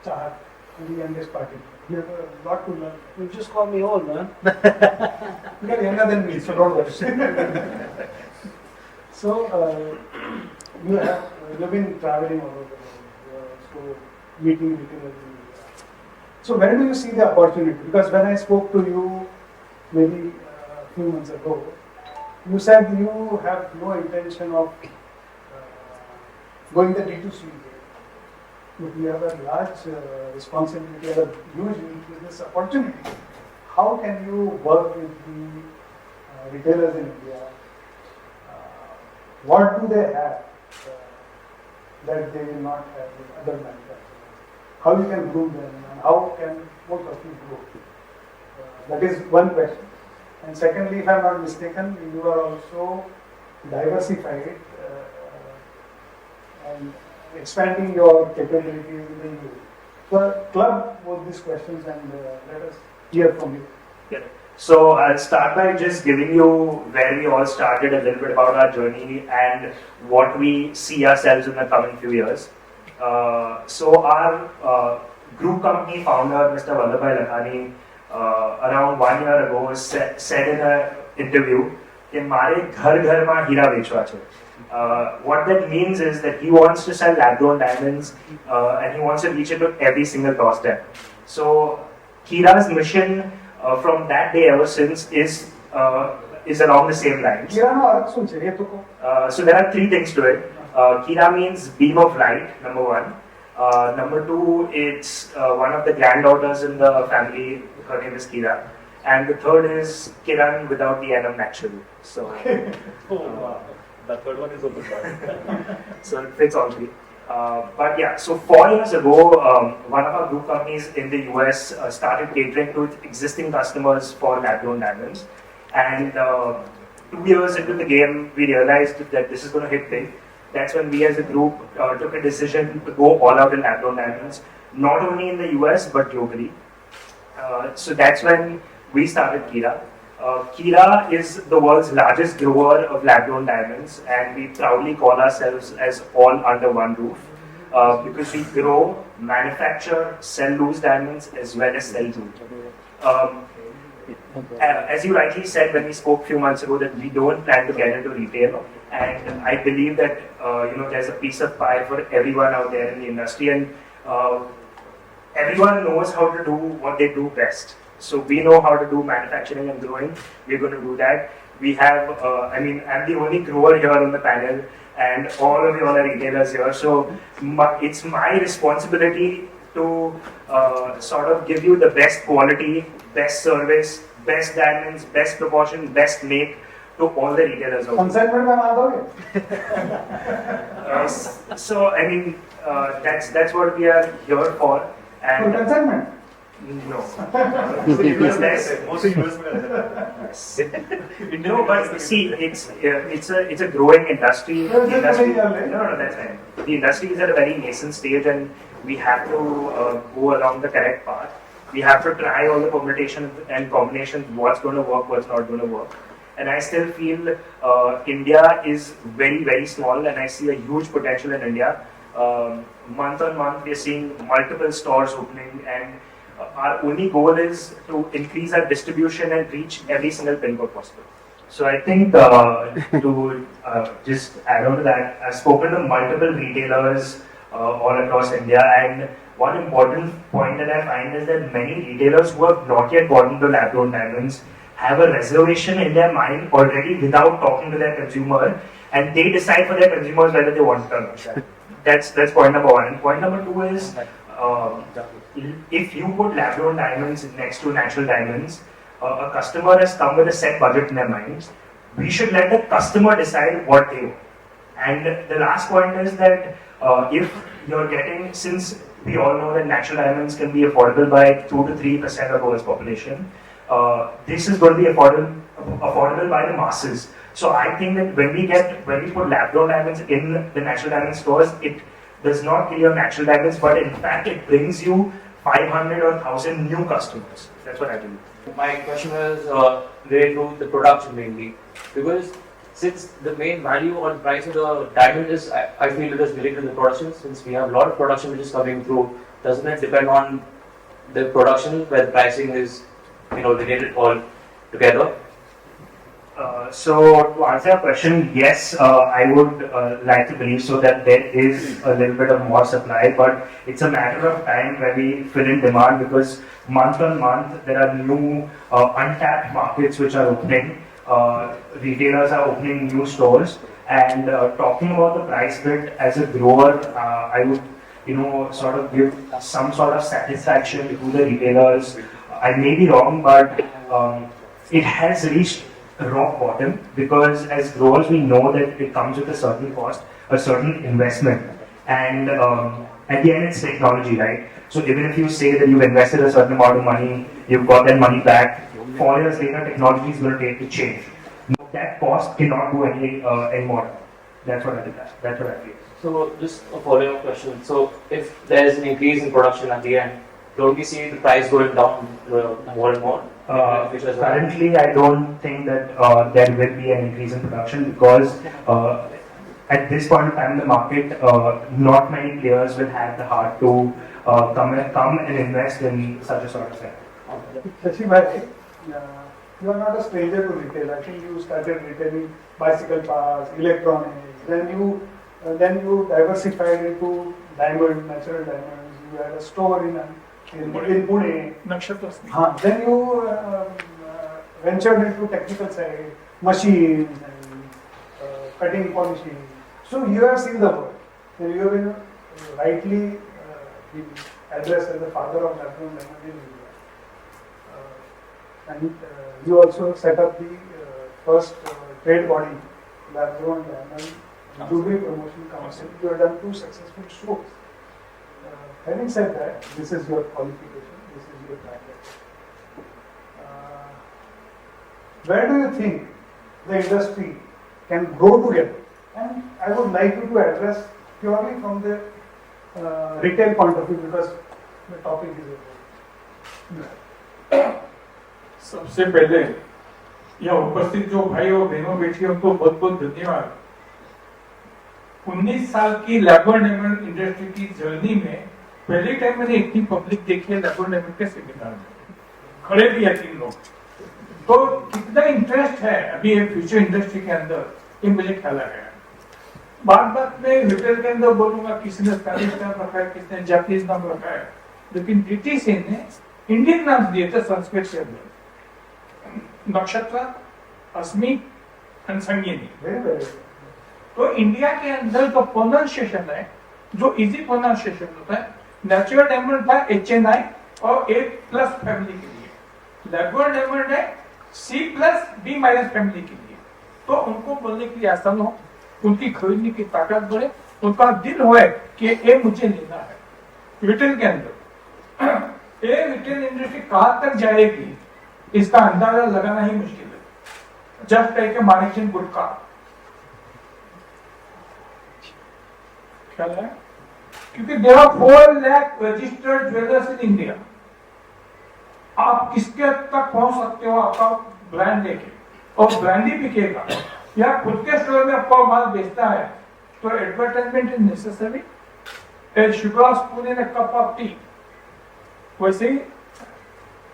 Chahat, and the youngest party. You have a lot to learn. You just call me old, man. You are younger than me, so don't worry. So, you've been traveling all over the world, so meeting retailers. So, where do you see the opportunity? Because when I spoke to you maybe a few months ago, you said you have no intention of going the D2C way. But we have a large responsibility, a huge business opportunity. How can you work with the retailers in India? What do they have that they will not have with other manufacturers? How you can groom them and how can both of you grow? That is one question. And secondly, if I am not mistaken, you are also diversified and expanding your capabilities in the EU. So, club both these questions and let us hear from you. Yeah. So I'll start by just giving you where we all started, a little bit about our journey and what we see ourselves in the coming few years. So our group company founder, Mr. Vallabhbhai Lakhani, around 1 year ago said in an interview, कि मारे घर में हीरा बेचवा छे. What that means is that he wants to sell lab-grown diamonds and he wants to reach it to every single doorstep. So Kira's mission from that day ever since is along the same lines. So there are three things to it. Kira means beam of light, number one. Number two, it's one of the granddaughters in the family. Her name is Kira. And the third is Kiran without the N of natural. So the third one is open bar. So it fits all three. But yeah, so 4 years ago, one of our group companies in the US started catering to existing customers for lab-grown diamonds. And 2 years into the game, we realized that this is going to hit big. That's when we as a group took a decision to go all out in lab-grown diamonds, not only in the US but globally. So that's when we started Kira. Kira is the world's largest grower of lab-grown diamonds, and we proudly call ourselves as all under one roof because we grow, manufacture, sell loose diamonds as well as sell jewelry. As you rightly said when we spoke a few months ago, that we don't plan to get into retail, and I believe that there's a piece of pie for everyone out there in the industry, and everyone knows how to do what they do best. So we know how to do manufacturing and growing. We're going to do that. We have, I'm the only grower here on the panel, and all of you all are retailers here. So it's my responsibility to sort of give you the best quality, best service, best diamonds, best proportion, best make to all the retailers out there. Consignment mein maal doge? So that's what we are here for. And for consignment? No. No, but see, it's a growing industry. The industry no, that's fine. The industry is at a very nascent stage, and we have to go along the correct path. We have to try all the permutations and combinations, what's going to work, what's not going to work. And I still feel India is very, very small, and I see a huge potential in India. Month on month, we are seeing multiple stores opening, and our only goal is to increase our distribution and reach every single pin code possible. So I think to just add on to that, I've spoken to multiple retailers all across India, and one important point that I find is that many retailers who have not yet gotten to lab-grown diamonds have a reservation in their mind already without talking to their consumer, and they decide for their consumers whether they want it or not. That's point number one. And point number two is, if you put lab-grown diamonds next to natural diamonds, a customer has come with a set budget in their mind. We should let the customer decide what they want. And the last point is that if you're getting, since we all know that natural diamonds can be affordable by 2 to 3% of the world's population, this is going to be affordable by the masses. So I think that when we put lab-grown diamonds in the natural diamond stores, it does not kill your natural diamonds, but in fact it brings you 500 or 1,000 new customers. That's what I believe. My question was related to the production mainly, because since the main value on price of the diamond is, I feel it is related to the production. Since we have a lot of production which is coming through, doesn't it depend on the production where the pricing is, related all together? So to answer your question, yes, I would like to believe so that there is a little bit of more supply, but it's a matter of time where we fill in demand, because month on month there are new untapped markets which are opening. Retailers are opening new stores, and talking about the price bit as a grower, I would sort of give some sort of satisfaction to the retailers. I may be wrong, but it has reached rock bottom, because as growers we know that it comes with a certain cost, a certain investment, and at the end it's technology, right? So even if you say that you've invested a certain amount of money, you've got that money back, 4 years later technology is going to take to change. That cost cannot do anymore. That's what I feel. So just a follow-up question. So if there is an increase in production at the end, don't we see the price going down more and more? Currently, I don't think that there will be an increase in production, because at this point in time in the market, not many players will have the heart to come and invest in such a sort of thing. Shashi bhai, you are not a stranger to retail. I think you started retailing bicycle parts, electronics. Then you diversified into natural diamonds. You had a store in Pune. Then you ventured into technical side, machines and cutting, polishing. So you have seen the world. And you have been rightly addressed as the father of lab-grown diamond in India. And you also set up the first trade body, lab-grown diamond jewelry promotion council. You have done 2 successful shows. Having said that, this is your qualification, this is your track record. Where do you think the industry can grow together? And I would like you to address purely from the retail point of view, because the topic is about. सबसे पहले यह उपस्थित जो भाई और बहनों बैठी उनको बहुत बहुत धन्यवाद। 19 साल की लैब-ग्रोन डायमंड इंडस्ट्री की जर्नी में पहली टाइम मैंने इतनी पब्लिक देखी है लैब-ग्रोन डायमंड के सेमिनार में, खड़े भी है 3 लोग। तो कितना इंटरेस्ट है अभी ये फ्यूचर इंडस्ट्री के अंदर, ये मुझे ख्याल आ गया। बात में रिटेल के अंदर बोलूंगा, किसी ने स्पेनिश नाम रखा है, किसी ने जापानीज नाम रखा है, लेकिन डीटीसी ने इंडियन नाम दिए थे संस्कृत के अंदर, नक्षत्र, अस्मी और संगीनी। तो इंडिया के अंदर जो प्रोनाउंसिएशन है, जो इजी प्रोनाउंसिएशन होता है, नेचुरल डायमंड था HNI और A+ फैमिली के लिए, लैब-ग्रोन डायमंड है C+B- फैमिली के लिए। तो उनको बोलने के लिए आसान हो, उनकी खरीदने की ताकत बढ़े, उनका दिल होए कि ये मुझे लेना है। रिटेल के अंदर ये रिटेल इंडस्ट्री कहां तक जाएगी इसका अंदाजा लगाना ही मुश्किल है। जस्ट लाइक मानिकचंद गुटखा, ख्याल है, क्योंकि there are 4 lakh registered jewellers in India. आप किसके तक पहुंच सकते हो आपका ब्रांड लेके, और ब्रांड ही बिकेगा, या खुद के स्टोर में आपका माल बेचता है तो advertisement is necessary. Shukla spoon in a cup of T, वैसे ही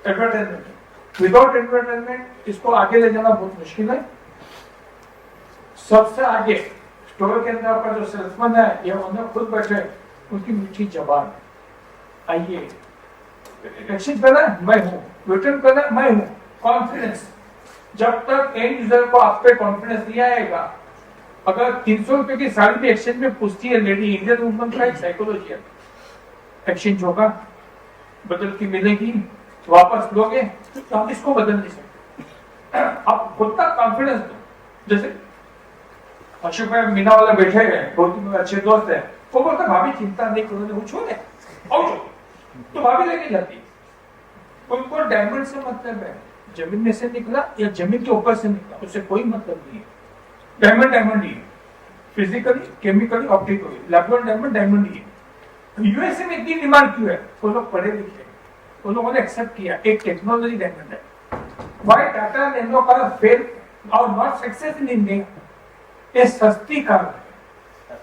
एडवर्टाइजमेंट। विदाउट एडवर्टाइजमेंट इसको आगे ले जाना बहुत मुश्किल है। सबसे आगे स्टोर के अंदर आपका जो सेल्समैन है या उन्हें खुद बैठे, उनकी मीठी जबान, आइए एक्सचेंज करना है मैं हूँ, रिटर्न करना है मैं हूँ, कॉन्फिडेंस। जब तक एंड यूजर को आप पे कॉन्फिडेंस नहीं आएगा, अगर 300 रुपए की साड़ी भी एक्सचेंज में पूछती है लेडी, इंडियन वुमन का एक साइकोलॉजी है, एक्सचेंज होगा, बदल की मिलेगी, वापस लोगे, तो हम इसको बदल नहीं सकते। आप खुद का कॉन्फिडेंस दो। जैसे अशोक भाई मीना वाला बैठे हैं, बहुत ही अच्छे दोस्त है, वो बोलता भाभी चिंता नहीं करो, वो छोड़ दे तो भाभी लेके जाती है। उनको डायमंड से मतलब है, जमीन में से निकला या जमीन के ऊपर से निकला, उससे कोई मतलब नहीं है। डायमंड डायमंड ही है, physically, chemically, optically, lab grown diamond diamond ही है। यूएसए में इतनी डिमांड क्यों है? वो लोग पढ़े लिखे, वो लोगों ने एक्सेप्ट किया एक टेक्नोलॉजी डायमंड है। व्हाई टाटा नैनो का फेल और नॉट सक्सेस इन इंडिया? ये सस्ती कार है,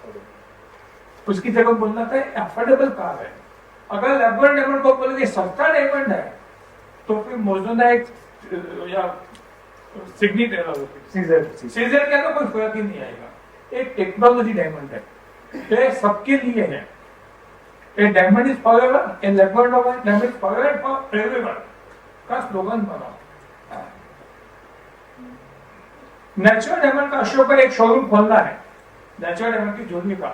उसकी जगह बोलना था अफोर्डेबल कार है। अगर लैब-ग्रोन डायमंड को बोलोगे सस्ता डायमंड है, तो फिर मोजोनाइट या सीजर के अंदर कोई फर्क ही नहीं आएगा। एक टेक्नोलॉजी डायमंड है, ये सबके लिए है। A diamond is forever, a lab grown diamond is forever for everyone का स्लोगन बनाओ। नेचुरल डायमंड का अशोक पर एक शोरूम खोलना है, नेचुरल डायमंड की ज्वेलरी का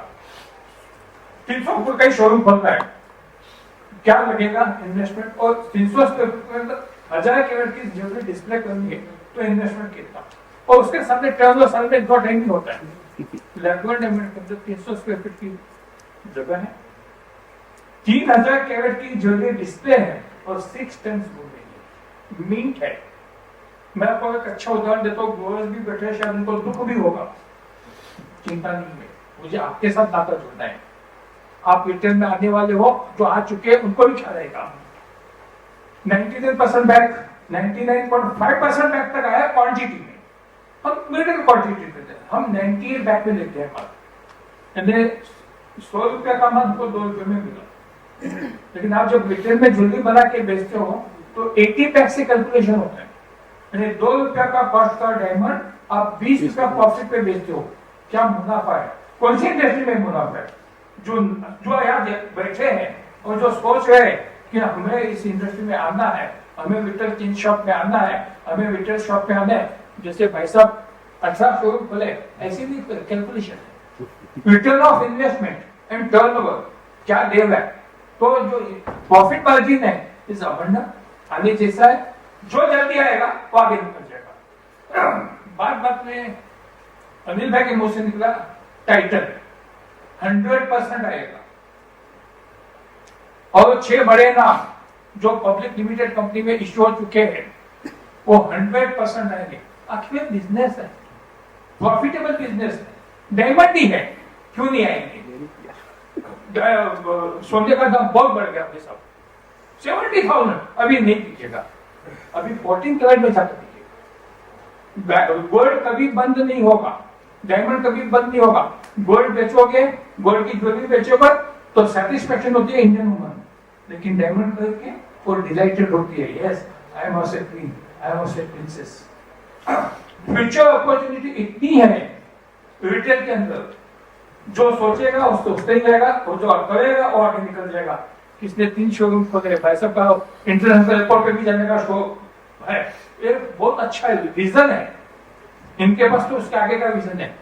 300 फुट का ही शोरूम खोलना है। क्या लगेगा इन्वेस्टमेंट? और 300 स्क्वायर फुट के अंदर 1000 कैरेट की ज्वेलरी डिस्प्ले करनी है, तो इन्वेस्टमेंट कितना? और उसके सामने टर्न साल में इतना टाइम नहीं होता है। लैब-ग्रोन डायमंड के अंदर 300 स्क्वायर फीट की जगह है, 3000 कैरेट की ज्वेलरी डिस्प्ले है और 6 टन गोल्ड मिंट है। मैं आपको एक अच्छा उदाहरण देता हूँ, गोवर्स भी बैठे, शायद उनको दुख भी होगा, चिंता नहीं है, मुझे आपके साथ नाता जुड़ना है। आप रिटर्न में आने वाले हो, जो आ चुके हैं उनको भी ख्याल रहेगा। 99% बैक, 99.5% बैक तक आया क्वांटिटी में, हम मिडिल क्वांटिटी देते हैं, हम 98 बैक में लेते हैं माल। 100 रुपया का माल हमको 2 रुपये में मिला, लेकिन आप जब रिटेल में ज्वेलरी बना के बेचते हो तो 80 पैक से कैलकुलेशन होता है। 2 रुपया का कॉस्ट का डायमंड आप 20 रुपया प्रॉफिट पे बेचते हो, क्या मुनाफा है? कौन सी इंडस्ट्री में मुनाफा है? जो यहाँ बैठे हैं और जो सोच रहे हैं कि हमें इस इंडस्ट्री में आना है, हमें रिटेल चेन शॉप में आना है, हमें रिटेल शॉप में आना है, जैसे भाई साहब 18 शोरूम खोले, ऐसी भी कैलकुलेशन है। Return of investment and turnover क्या देव है, तो जो प्रॉफिट मार्जिन है इस अबंडन आने जैसा है, जो जल्दी आएगा वो आगे निकल जाएगा। बात में अनिल भाई के मुंह से निकला टाइटल 100% आएगा, और 6 बड़े नाम जो पब्लिक लिमिटेड कंपनी में इश्यू हो चुके हैं वो 100% आएंगे। आखिर बिजनेस है, प्रॉफिटेबल बिजनेस है, डायमंड ही है, क्यों नहीं आएंगे? सोने का दाम बहुत बढ़ गया अपने साहब, 70,000 अभी नहीं दिखेगा, अभी 14 कैरेट में जाकर दिखेगा। गोल्ड कभी बंद नहीं होगा, डायमंड कभी बंद नहीं होगा। गोल्ड बेचोगे, गोल्ड की ज्वेलरी बेचोगे तो सेटिस्फेक्शन होती है इंडियन वुमन, लेकिन डायमंड करके वो डिलाइटेड होती है, yes I am also queen, I am also princess. Future opportunity इतनी है रिटेल के अंदर, जो सोचेगा वो सोचते ही जाएगा, और जो करेगा वो आगे निकल जाएगा। किसने 3 शोरूम खोले, भाई साहब का इंटरनेशनल एयरपोर्ट पे भी जाने का शौक है, ये बहुत अच्छा विजन है इनके पास, तो उसके आगे का विजन है।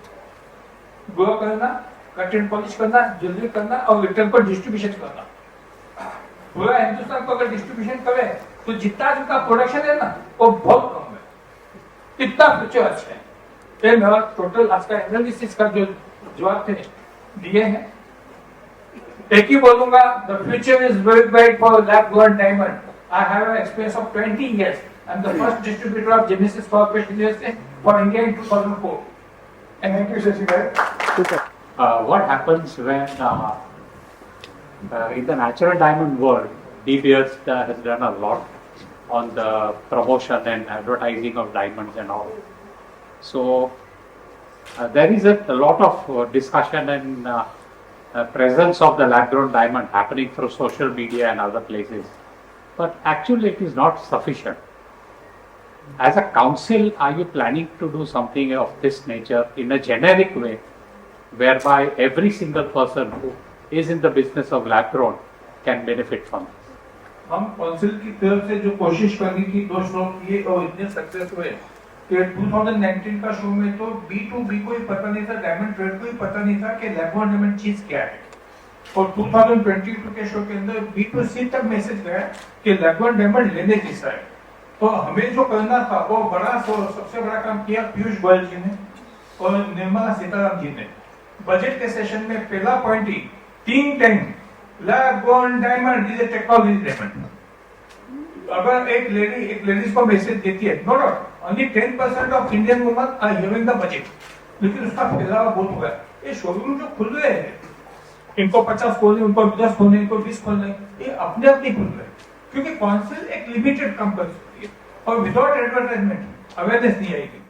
ग्रो करना, कट एंड पॉलिश करना, ज्वेलरी करना और रिटेल पर डिस्ट्रीब्यूशन करना। पूरा हिंदुस्तान को अगर डिस्ट्रीब्यूशन करे तो जितना जिनका प्रोडक्शन है ना वो बहुत कम है, इतना फ्यूचर अच्छा है। ये मेरा टोटल आज का एनालिसिस का जो जवाब थे दिए हैं, एक ही बोलूंगा, the future is very bright for lab-grown diamond. I have an experience of 20 years. I'm the first distributor of Genesis Corporation USA for India in 2004. And thank you, Shashi. What happens when in the natural diamond world, De Beers has done a lot on the promotion and advertising of diamonds and all. So there is a lot of discussion and presence of the lab-grown diamond happening through social media and other places. but actually it is not sufficient. As a council, are you planning to do something of this nature in a generic way, whereby every single person who is in the business of lab grown can benefit from it? हम council की तरफ से जो कोशिश करने की 2 show किए और इतने सक्सेस हुए कि 2019 का शो में तो B2B को ही पता नहीं था, डायमंड ट्रेड को ही पता नहीं था कि लैब ग्रोन डायमंड चीज क्या है। और 2022 के शो के अंदर B2C तक मैसेज गया कि लैब ग्रोन डायमंड लेने जैसा है। तो हमें जो करना था वो सबसे बड़ा काम किया पीयूष गोयल जी ने और निर्मला सीतारामन जी ने। बजट के सेशन में पहला पॉइंट ही 3 time lab grown diamond is a technology diamond. अगर एक लेडीज को मैसेज देती है, no doubt only 10% of Indian women are hearing the budget, लेकिन उसका फैलावा बहुत हुआ है। ये शोरूम जो खुल रहे हैं, इनको 50 खोलने, उनको 10 खोलने, इनको 20 खोलने, ये अपने आप नहीं खुल रहे, क्योंकि काउंसिल एक लिमिटेड कंपनी है और विदाउट एडवर्टाइजमेंट अवेयरनेस नहीं आएगी।